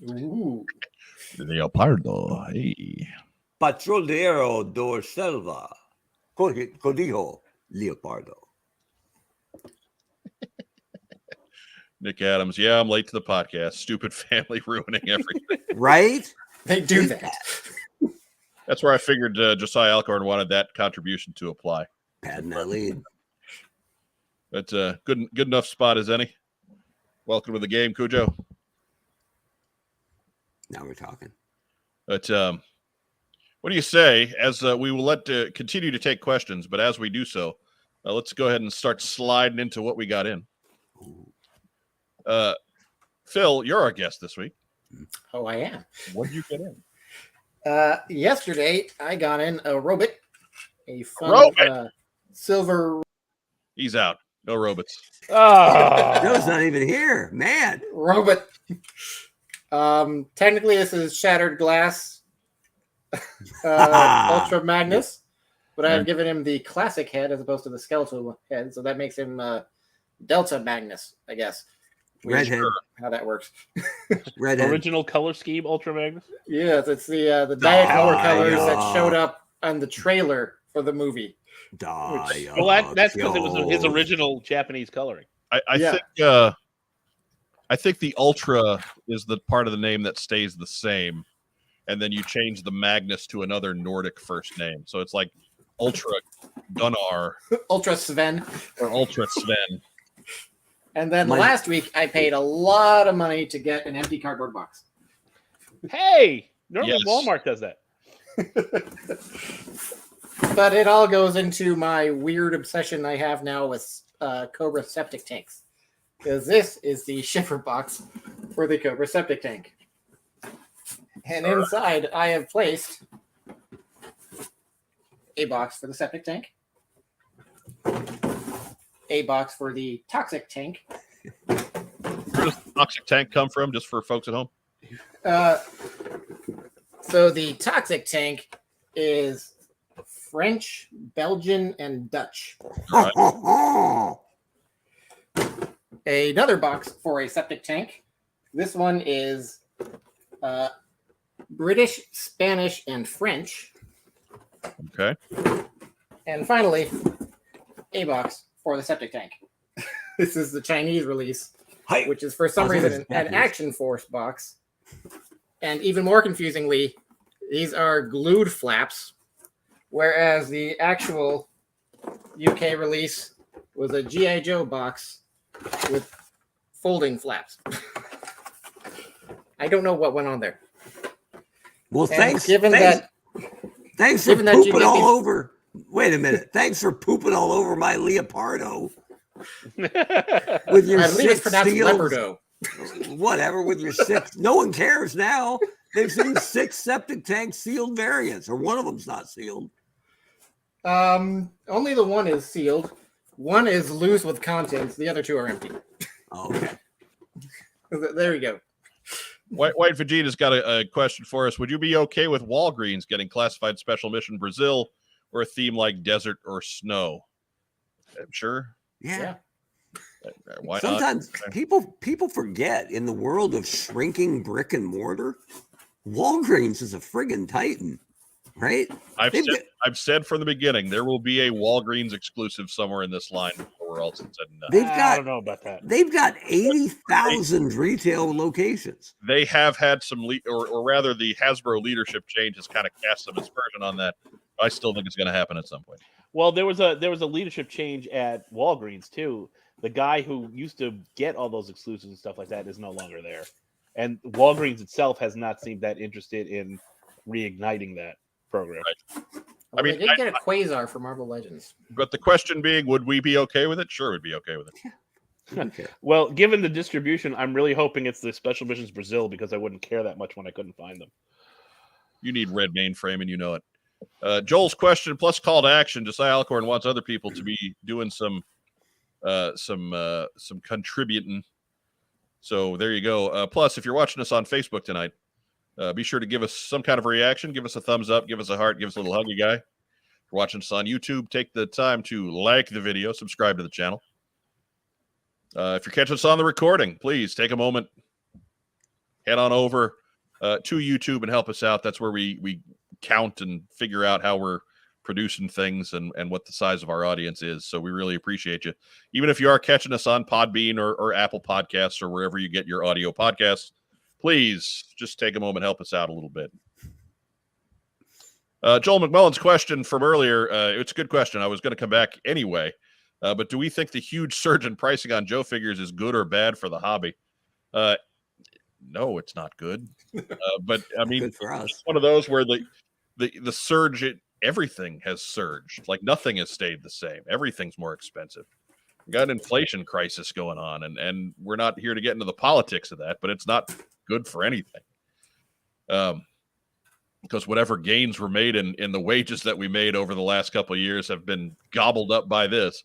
Ooh.
Leopardo. Hey.
Patrullero do Selva. Codijo Leopardo.
Nick Adams. Yeah, I'm late to the podcast. Stupid family ruining everything.
Right?
They do that.
That's where I figured Josiah Alcorn wanted that contribution to apply.
Padding that lead.
But good enough spot as any. Welcome to the game, Cujo.
Now we're talking.
But what do you say? As we will continue to take questions, but as we do so, let's go ahead and start sliding into what we got in. Phil, you're our guest this week.
Oh, I am.
What did you get in?
Yesterday, I got in a Robot, a fun silver
He's out. No robots.
Oh,
Joe's not even here. Man.
Robot. Technically, this is Shattered Glass Ultra Magnus, but I have given him the classic head as opposed to the skeletal head, so that makes him Delta Magnus, I guess.
Redhead.
How that works.
Redhead.
original color scheme, Ultra Magnus.
Yes, it's the Diacolor colors
yeah.
that showed up on the trailer for the movie.
Well, that's because it was his original Japanese coloring.
I think the Ultra is the part of the name that stays the same, and then you change the Magnus to another Nordic first name. So it's like Ultra Gunnar
Ultra Sven.
or Ultra Sven.
And then last week, I paid a lot of money to get an empty cardboard box.
Hey, normally
Yes.
Walmart does that.
But it all goes into my weird obsession I have now with Cobra septic tanks. Because this is the shipper box for the Cobra septic tank. And inside, I have placed a box for the septic tank, a box for the toxic tank.
Where does the toxic tank come from, just for folks at home?
So the toxic tank is French, Belgian, and Dutch. Another box for a septic tank. This one is British, Spanish, and French.
Okay.
And finally, a box for the septic tank. This is the Chinese release, which is for some reason an Action Force box. And even more confusingly, these are glued flaps, whereas the actual UK release was a G.I. Joe box with folding flaps. I don't know what went on there.
Well, thanks.
Given
Thanks for
that
pooping all over. Wait a minute. Thanks for pooping all over my Leopardo. With your
I believe it's
6
pronounced
seals.
Leopardo.
Whatever, with your 6. No one cares now. They've seen 6 septic tank sealed variants, or one of them's not sealed.
Only the one is sealed. One is loose with contents. The other 2 are empty.
Oh, okay.
There we go.
White Vegeta's got a question for us. Would you be okay with Walgreens getting classified special mission Brazil or a theme like desert or snow? I'm sure.
Yeah.
Why
Sometimes
not?
people forget, in the world of shrinking brick and mortar, Walgreens is a friggin' titan, right?
I've said from the beginning, there will be a Walgreens exclusive somewhere in this line before we're all said and done.
I don't know about that.
They've got 80,000 retail locations.
They have had some, or rather, the Hasbro leadership change has kind of cast some aspersion on that. I still think it's going to happen at some point.
Well, there was a leadership change at Walgreens too. The guy who used to get all those exclusives and stuff like that is no longer there, and Walgreens itself has not seemed that interested in reigniting that program.
Right.
I mean, they did get a Quasar for Marvel Legends.
But the question being, would we be okay with it? Sure, we'd be okay with it.
Okay.
Well, given the distribution, I'm really hoping it's the Special Missions Brazil, because I wouldn't care that much when I couldn't find them.
You need red mainframe, and you know it. Joel's question plus call to action. Josiah Alcorn wants other people to be doing some contributing. So there you go. Plus, if you're watching us on Facebook tonight, be sure to give us some kind of reaction. Give us a thumbs up. Give us a heart. Give us a little huggy guy. If you're watching us on YouTube, take the time to like the video. Subscribe to the channel. If you're catching us on the recording, please take a moment. Head on over to YouTube and help us out. That's where we count and figure out how we're producing things and what the size of our audience is. So we really appreciate you. Even if you are catching us on Podbean or Apple Podcasts or wherever you get your audio podcasts, please just take a moment, help us out a little bit. Joel McMullen's question from earlier, it's a good question. I was going to come back anyway, but do we think the huge surge in pricing on Joe figures is good or bad for the hobby? No, it's not good. But I mean,
Good for us.
it's one of those where the surge, everything has surged. Like nothing has stayed the same. Everything's more expensive. We got an inflation crisis going on, and we're not here to get into the politics of that, but it's not good for anything. Because whatever gains were made in the wages that we made over the last couple of years have been gobbled up by this.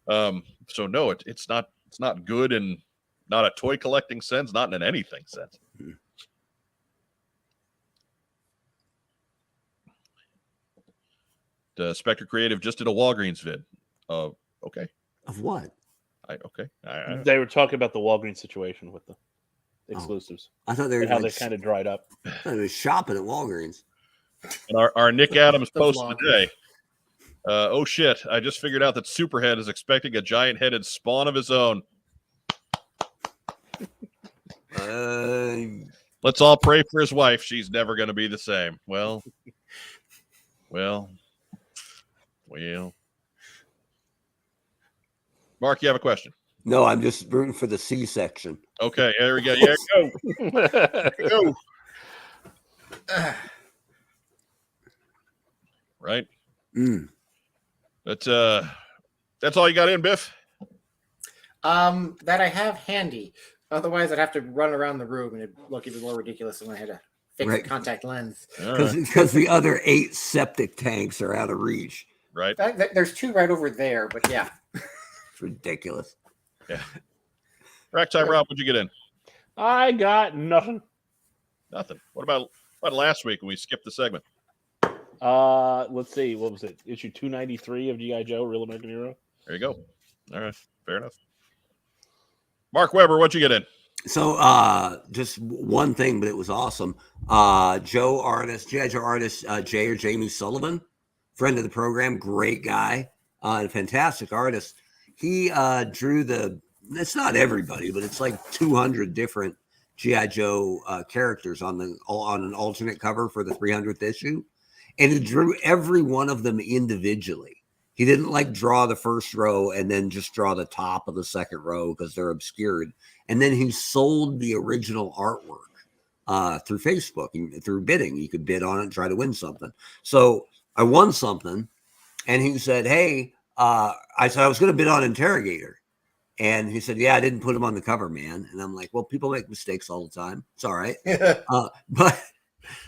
So no, it's not good in not a toy collecting sense, not in an anything sense. Spectre Creative just did a Walgreens vid. Okay.
Of what?
Okay.
They were talking about the Walgreens situation with the exclusives.
I thought they were
And how
like,
they kind of dried up.
I thought they were shopping at Walgreens.
And our Nick Adams post today. Oh shit! I just figured out that Superhead is expecting a giant-headed spawn of his own. Let's all pray for his wife. She's never going to be the same. Well. Mark, you have a question?
No, I'm just rooting for the C-section.
Okay, there we go. Yeah, go. Right. That's all you got in, Biff?
That I have handy. Otherwise, I'd have to run around the room and it'd look even more ridiculous than when I had a fixed
Right.
contact lens.
All right.
Because the other 8 septic tanks are out of reach.
Right.
There's 2 right over there, but yeah.
It's ridiculous.
Yeah. Rack time, Rob. What'd you get in?
I got nothing.
Nothing. What about last week when we skipped the segment?
Let's see. What was it? Issue 293 of G.I. Joe, Real American Hero.
There you go. All right. Fair enough. Mark Weber, what'd you get in?
So just one thing, but it was awesome. Joe artist, G.I. Joe artist, Jay or Jamie Sullivan, friend of the program, great guy, and fantastic artist. He drew it's not everybody, but it's like 200 different G.I. Joe characters on an alternate cover for the 300th issue. And he drew every one of them individually. He didn't like draw the first row and then just draw the top of the second row because they're obscured. And then he sold the original artwork through Facebook and through bidding. You could bid on it and try to win something. So I won something. And he said, hey, I said I was going to bid on Interrogator. And he said, yeah, I didn't put him on the cover, man. And I'm like, well, people make mistakes all the time. It's all right.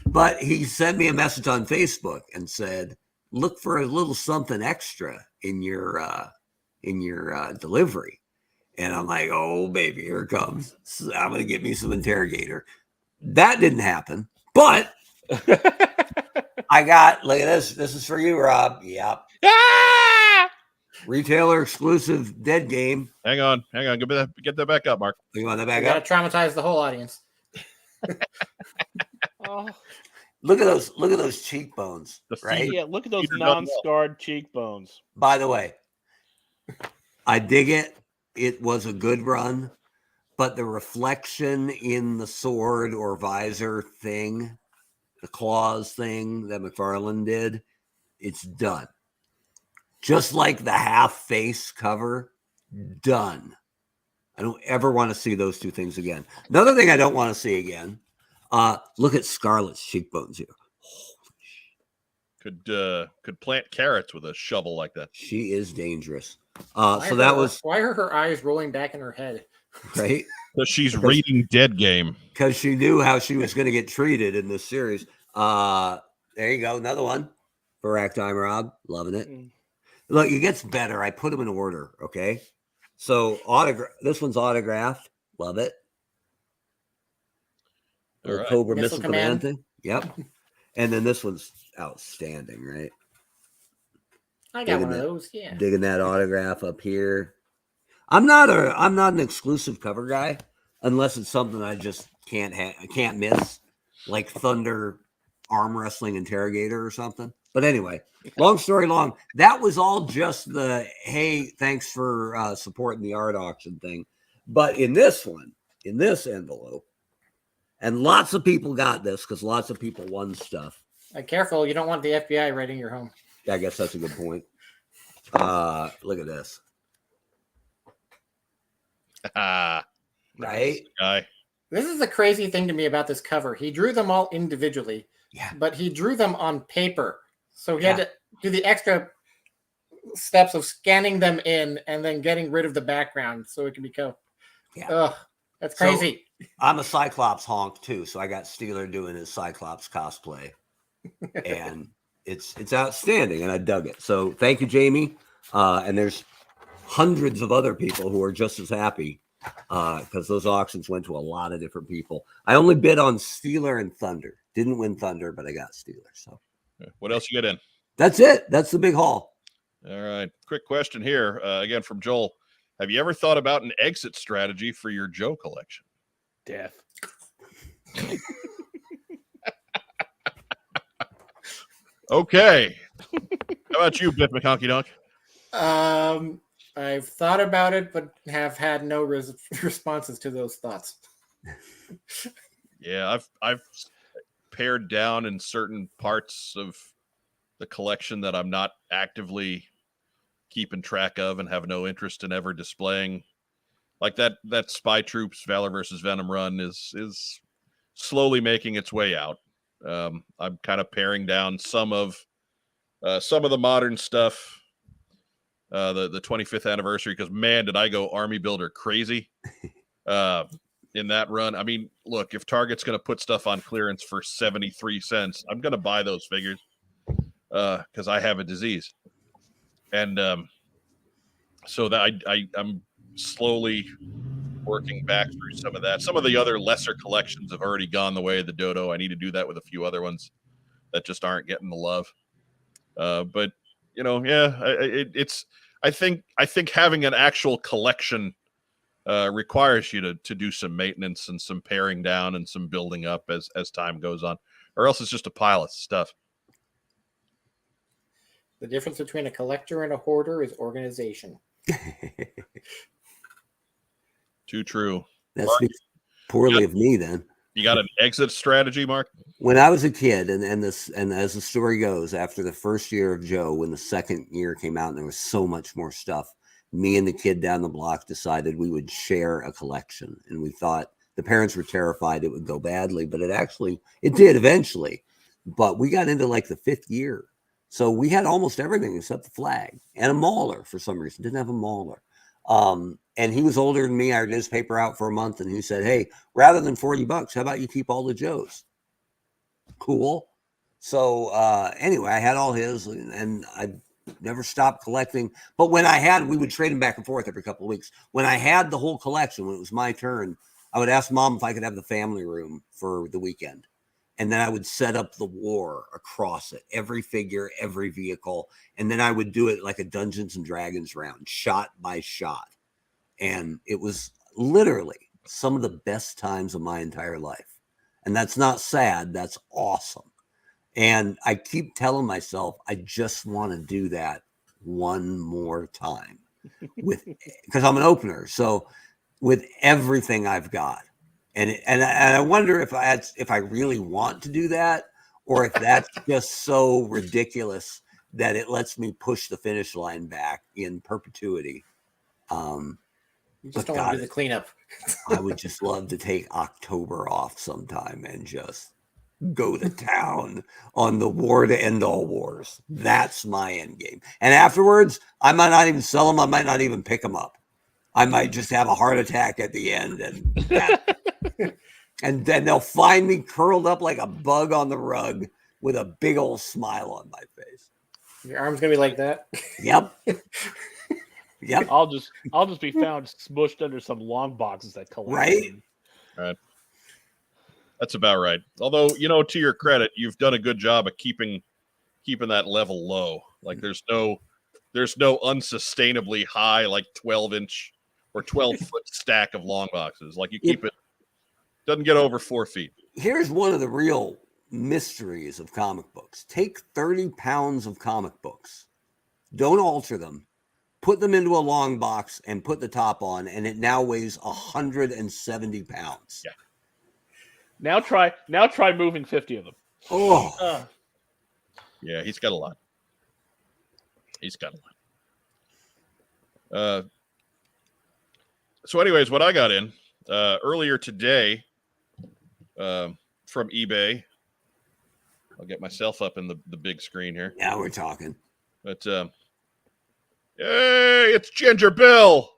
But he sent me a message on Facebook and said, look for a little something extra in your delivery. And I'm like, oh, baby, here it comes. I'm going to get me some Interrogator. That didn't happen. But I got, look at this. This is for you, Rob. Yep. Retailer exclusive Dead Game.
Hang on. Get that back up, Mark.
You want that back
You
up?
gotta traumatize the whole audience.
Oh,
Look at those cheekbones,
The
right?
yeah, look at those
Peter Dunwell.
non-scarred cheekbones.
By the way, I dig it. It was a good run, but the reflection in the sword or visor thing, the claws thing that McFarlane did, it's done. Just like the half face cover, done. I don't ever want to see those two things again. Another thing I don't want to see again, look at Scarlett's cheekbones here.
Could plant carrots with a shovel like that.
She is dangerous.
Why
So
are
that
her-
was
why are her eyes rolling back in her head?
right.
Because she's reading Dead Game.
Because she knew how she was going to get treated in this series. There you go. Another one for Rack Time, Rob. Loving it. Look, it gets better. I put them in order. Okay. So this one's autographed. Love it.
All right.
Cobra
Missile
Missile Command
Command.
thing. Yep. And then this one's outstanding, right?
I got
Digging
one of
that.
those. Yeah.
Digging that autograph up here. I'm not an exclusive cover guy unless it's something I just can't miss, like Thunder arm wrestling Interrogator or something. But anyway, long story long, that was all just the hey, thanks for supporting the art auction thing. But in this envelope, and lots of people got this because lots of people won stuff.
Careful, you don't want the FBI raiding your home.
I guess that's a good point. Look at this. Right?
Guy.
This is the crazy thing to me about this cover. He drew them all individually,
Yeah.
but he drew them on paper. So he had to do the extra steps of scanning them in and then getting rid of the background so it can become.
Yeah.
Ugh, that's crazy.
I'm a Cyclops honk too, so I got Steeler doing his Cyclops cosplay, and it's outstanding, and I dug it. So thank you, Jamie. And there's hundreds of other people who are just as happy because those auctions went to a lot of different people. I only bid on Steeler and Thunder. Didn't win Thunder, but I got Steeler. So
What else you get in?
that's it. That's the big haul.
All right. Quick question here, again from Joel. Have you ever thought about an exit strategy for your Joe collection?
Death.
Okay. How about you, Biff McConkie Dunk?
I've thought about it, but have had no responses to those thoughts.
Yeah, I've pared down in certain parts of the collection that I'm not actively keeping track of and have no interest in ever displaying. Like that Spy Troops Valor versus Venom run is slowly making its way out. I'm kind of paring down some of the modern stuff, the 25th anniversary, because man, did I go Army Builder crazy. in that run. I mean, look, if Target's going to put stuff on clearance for 73 cents, I'm going to buy those figures because I have a disease. And so that I'm slowly working back through some of that. Some of the other lesser collections have already gone the way of the dodo. I need to do that with a few other ones that just aren't getting the love. But you know, yeah, I think having an actual collection requires you to do some maintenance and some paring down and some building up as time goes on, or else it's just a pile of stuff.
The difference between a collector and a hoarder is organization.
Too true.
That speaks poorly of me then.
You got an exit strategy, Mark?
When I was a kid, and as the story goes, after the first year of Joe, when the second year came out and there was so much more stuff, me and the kid down the block decided we would share a collection. And we thought the parents were terrified it would go badly, but it did eventually. But we got into like the 5th year. So we had almost everything except the flag and a mauler for some reason. Didn't have a mauler. And he was older than me. I read his paper out for a month and he said, hey, rather than $40, how about you keep all the Joes? Cool. So anyway, I had all his and I never stopped collecting. But when we would trade them back and forth every couple of weeks. When I had the whole collection, when it was my turn, I would ask Mom if I could have the family room for the weekend. And then I would set up the war across it, every figure, every vehicle. And then I would do it like a Dungeons and Dragons round, shot by shot. And it was literally some of the best times of my entire life. And that's not sad. That's awesome. And I keep telling myself, I just want to do that one more time because I'm an opener. So with everything I've got. And I wonder if I really want to do that, or if that's just so ridiculous that it lets me push the finish line back in perpetuity.
You just don't want to do the cleanup.
I would just love to take October off sometime and just go to town on the war to end all wars. That's my end game. And afterwards, I might not even sell them. I might not even pick them up. I might just have a heart attack at the end, and then they'll find me curled up like a bug on the rug with a big old smile on my face.
Your arm's gonna be like that.
Yep. Yep.
I'll just be found smushed under some long boxes that collect.
Right. That's about right. Although, you know, to your credit, you've done a good job of keeping that level low. Like there's no unsustainably high, like 12-inch or 12-foot stack of long boxes. Like you keep it, doesn't get over 4 feet.
Here's one of the real mysteries of comic books. Take 30 pounds of comic books, don't alter them, put them into a long box and put the top on, and it now weighs 170 pounds.
Yeah.
Now try moving 50 of them.
Oh.
Yeah, he's got a lot. So anyways, what I got in earlier today from eBay, I'll get myself up in the big screen here.
Now we're talking.
But hey, it's Ginger Bill.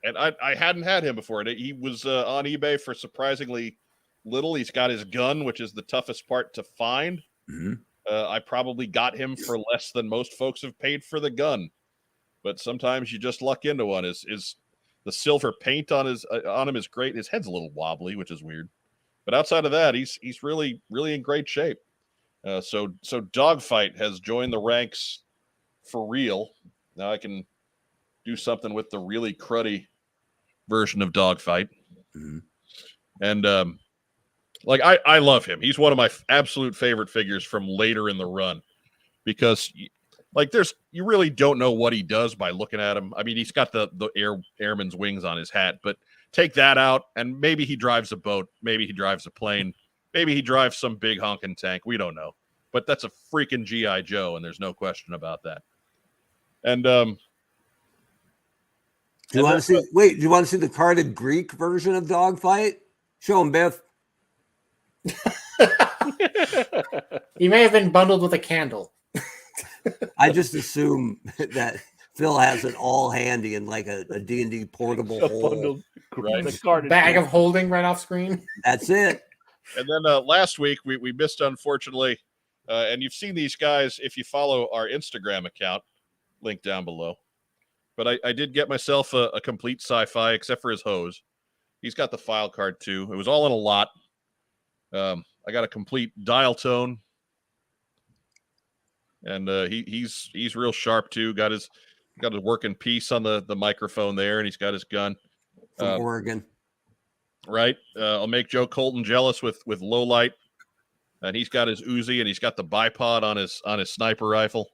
And I hadn't had him before. He was on eBay for surprisingly little. He's got his gun, which is the toughest part to find.
Mm-hmm.
I probably got him for less than most folks have paid for the gun. But sometimes you just luck into one. Is the silver paint on him is great. His head's a little wobbly, which is weird. But outside of that, he's really, really in great shape. So Dogfight has joined the ranks for real. Now I can do something with the really cruddy version of Dogfight.
Mm-hmm.
And like I love him. He's one of my absolute favorite figures from later in the run because like you really don't know what he does by looking at him. I mean, he's got the airman's wings on his hat, but take that out and maybe he drives a boat, maybe he drives a plane, maybe he drives some big honking tank. We don't know. But that's a freaking G.I. Joe, and there's no question about that. And
do you want to see the carded Greek version of Dogfight? Show him, Biff.
He may have been bundled with a candle.
I just assume that Phil has it all handy in like a D&D portable hole
Right.
The card
Bag of holding right off screen.
That's it.
And then last week we missed, unfortunately, and you've seen these guys if you follow our Instagram account, link down below. But I did get myself a complete sci-fi, except for his hose. He's got the file card too. It was all in a lot. I got a complete dial tone, and he's real sharp too. Got his working piece on the microphone there, and he's got his gun.
From Oregon.
Right. I'll make Joe Colton jealous with low light, and he's got his Uzi, and he's got the bipod on his sniper rifle.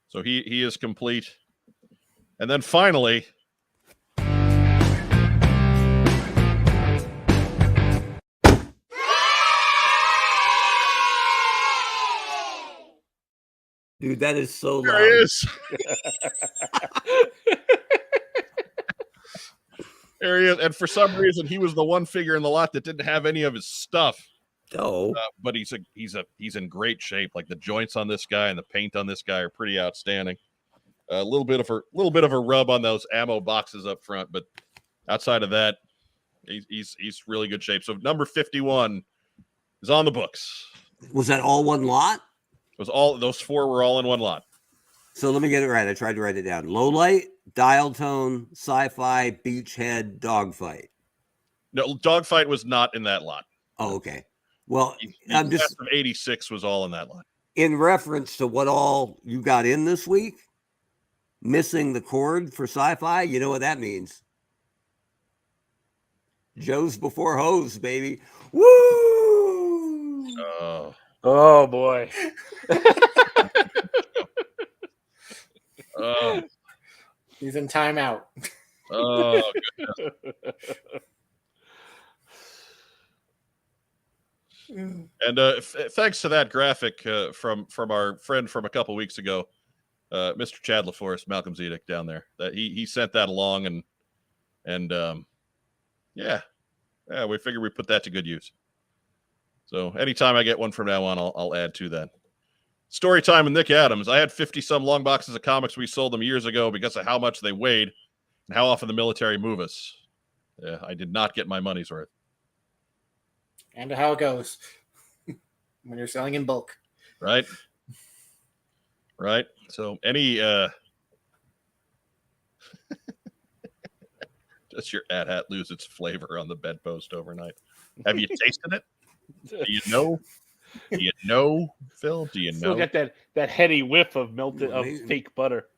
So he is complete. And then finally,
Dude, that is so
there
loud.
he is. There he is. And for some reason, he was the one figure in the lot that didn't have any of his stuff.
Oh,
But he's in great shape. Like the joints on this guy and the paint on this guy are pretty outstanding. A little bit of a rub on those ammo boxes up front, but outside of that, he's really good shape. So number 51 is on the books.
was that all one lot?
It was all those four were all in one lot.
So let me get it right. I tried to write it down. Low light, dial tone, sci-fi, beachhead, dogfight.
No, Dogfight was not in that lot.
Oh, okay. Well,
The
I'm just
Class of 86 was all in that lot.
in reference to what all you got in this week. Missing the cord for sci-fi. You know what that means? Joe's before hose, baby. Woo!
Oh boy.
He's in timeout.
Goodness. And thanks to that graphic from our friend from a couple weeks ago, Mr. Chad LaForest, Malcolm Zedek down there, that he sent that along, and yeah, we figured we put that to good use. So anytime I get one from now on, I'll add to that. Story time with Nick Adams. I had 50 some long boxes of comics. We sold them years ago because of how much they weighed and how often the military move us. I did not get my money's worth.
And how it goes when you're selling in bulk.
Right. Right. So any does your ad hat lose its flavor on the bedpost overnight? Have you tasted it? Do you know? Do you know, Phil? Do you
Still
know?
got that heady whiff of melted of fake butter.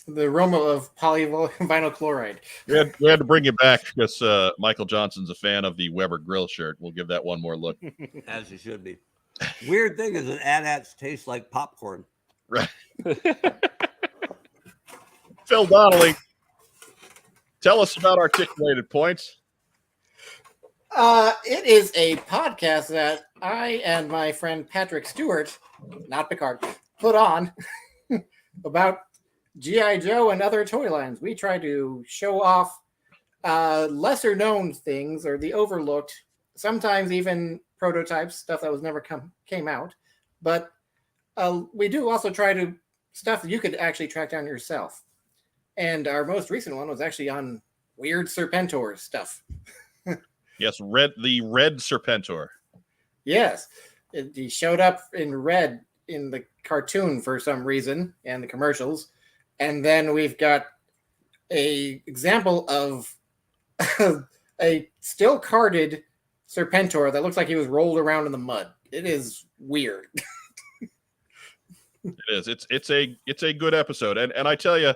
The aroma of polyvinyl chloride.
We had to bring you back because Michael Johnson's a fan of the Weber grill shirt. We'll give that one more look.
As you should be. Weird thing is that AT-ATs taste like popcorn.
Right. Phil Donnelly, tell us about Articulated Points.
It is a podcast that I and my friend Patrick Stewart, not Picard, put on about G.I. Joe and other toy lines. We try to show off lesser known things or the overlooked, sometimes even prototypes, stuff that was never came out. But we do also try to stuff that you could actually track down yourself. And our most recent one was actually on weird Serpentor stuff.
Yes, the red Serpentor.
Yes, he showed up in red in the cartoon for some reason and the commercials. And then we've got a example of a still carded Serpentor that looks like he was rolled around in the mud. It is weird.
It is. It's a good episode, and I tell you,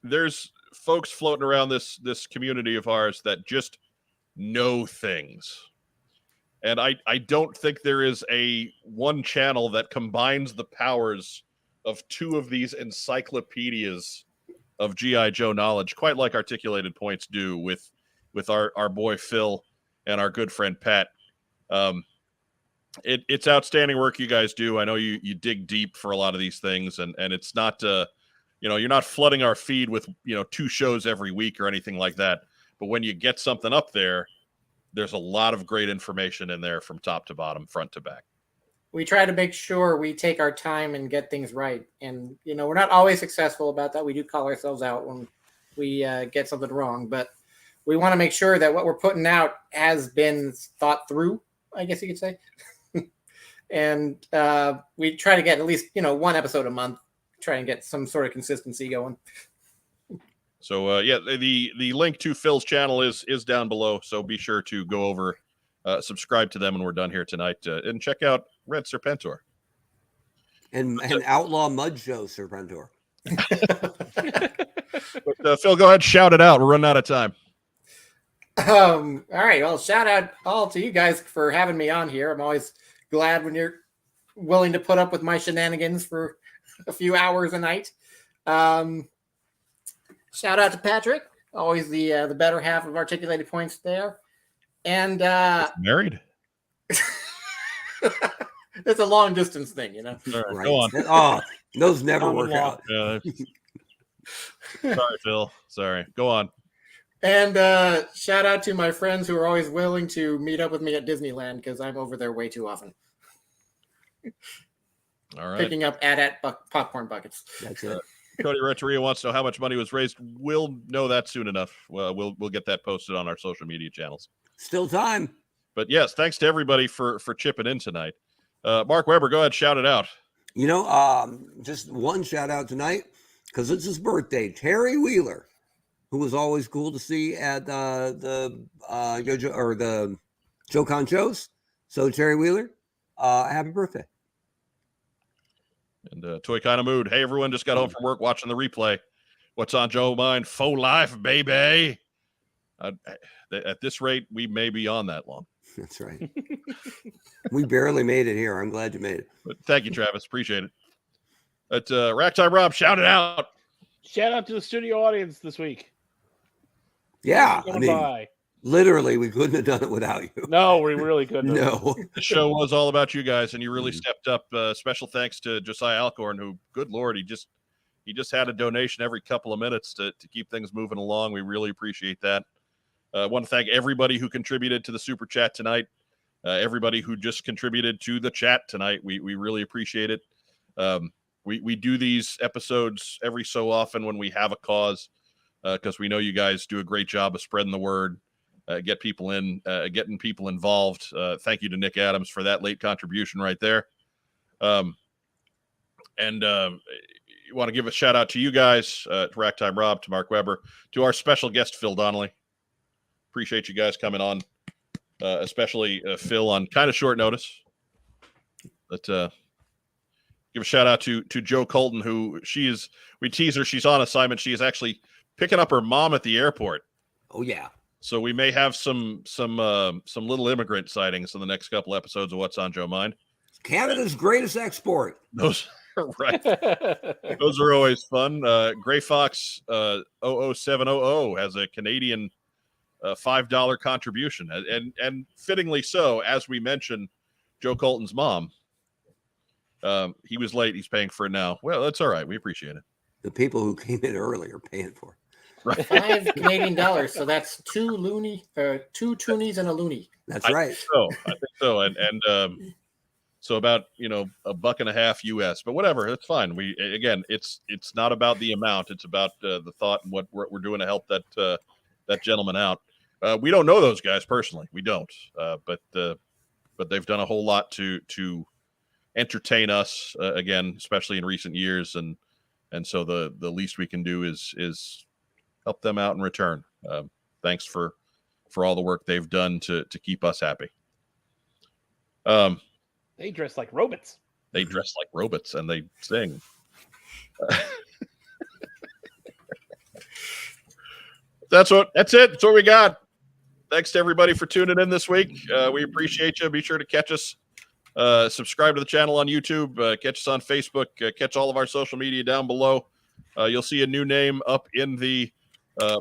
there's folks floating around this community of ours that just know things, and I don't think there is a one channel that combines the powers of two of these encyclopedias of G.I. Joe knowledge, quite like Articulated Points do with our boy Phil and our good friend Pat. It's outstanding work you guys do. I know you dig deep for a lot of these things, and it's not you're not flooding our feed with 2 shows every week or anything like that. But when you get something up there, there's a lot of great information in there from top to bottom, front to back.
We try to make sure we take our time and get things right. And, we're not always successful about that. We do call ourselves out when we get something wrong. But we want to make sure that what we're putting out has been thought through, I guess you could say. And we try to get at least, one episode a month, try and get some sort of consistency going.
So the link to Phil's channel is down below. So be sure to go over, subscribe to them when we're done here tonight, and check out Red Serpentor
and Outlaw Mud Show Serpentor.
But, Phil, go ahead, shout it out. We're running out of time.
All right. Well, shout out all to you guys for having me on here. I'm always glad when you're willing to put up with my shenanigans for a few hours a night. Shout out to Patrick, always the better half of Articulated Points there. And
Married?
It's a long distance thing,
All right,
Right.
go on.
Oh, those never work
Common
out.
Sorry, Phil. Sorry. Go on.
And shout out to my friends who are always willing to meet up with me at Disneyland because I'm over there way too often.
All right.
Picking up popcorn buckets.
That's it.
Cody Renteria wants to know how much money was raised. We'll know that soon enough. We'll get that posted on our social media channels.
Still time.
But yes, thanks to everybody for chipping in tonight. Mark Weber, go ahead, shout it out.
Just one shout out tonight because it's his birthday. Terry Wheeler, who was always cool to see at the JoeCon shows. So Terry Wheeler, happy birthday.
And Toy Kind of Mood. Hey, everyone, just got home from work watching the replay. What's on Joe Mind? Faux life, baby. At this rate, we may be on that long.
That's right. We barely made it here. I'm glad you made it.
But thank you, Travis. Appreciate it. But Racktime Rob, shout it out.
Shout out to the studio audience this week.
Yeah,
Thanks for coming by.
literally, we couldn't have done it without you.
No, we really couldn't.
No.
The show was all about you guys, and you really stepped up. Special thanks to Josiah Alcorn, who, good Lord, he just had a donation every couple of minutes to keep things moving along. We really appreciate that. I want to thank everybody who contributed to the Super Chat tonight. Everybody who just contributed to the chat tonight. We really appreciate it. We do these episodes every so often when we have a cause, because we know you guys do a great job of spreading the word, getting people involved. Thank you to Nick Adams for that late contribution right there. You want to give a shout out to you guys, to Racktime Rob, to Mark Weber, to our special guest, Phil Donnelly. Appreciate you guys coming on, especially Phil on kind of short notice. But give a shout out to Joe Colton, who we tease her, she's on assignment. She is actually picking up her mom at the airport.
Oh yeah.
So we may have some little immigrant sightings in the next couple episodes of What's on Joe Mind.
Canada's greatest export.
Those are right. Those are always fun. Gray Fox 00700 has a Canadian $5 contribution, and fittingly so, as we mentioned, Joe Colton's mom. He was late. He's paying for it now. Well, that's all right. We appreciate it.
The people who came in early are paying for it.
Right.
$5 Canadian. So that's two toonies and a loony.
That's right.
I think so. And so about $1.50 US, but whatever, that's fine. It's not about the amount. It's about the thought and what we're doing to help that gentleman out. We don't know those guys personally. We don't. But they've done a whole lot to entertain us again, especially in recent years, and so the least we can do is help them out in return. Thanks for all the work they've done to keep us happy.
They dress like robots.
They dress like robots and they sing. That's it. That's what we got. Thanks to everybody for tuning in this week. We appreciate you. Be sure to catch us. Subscribe to the channel on YouTube. Catch us on Facebook. Catch all of our social media down below. You'll see a new name up in the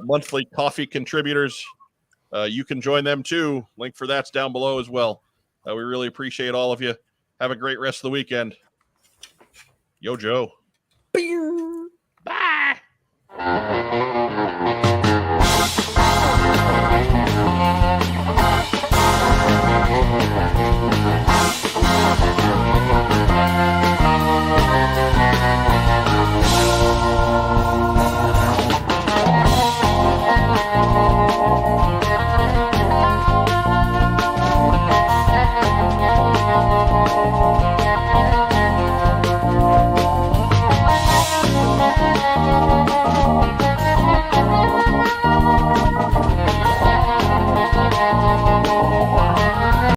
monthly coffee contributors. You can join them too. Link for that's down below as well. We really appreciate all of you. Have a great rest of the weekend. Yo, Joe.
Bing.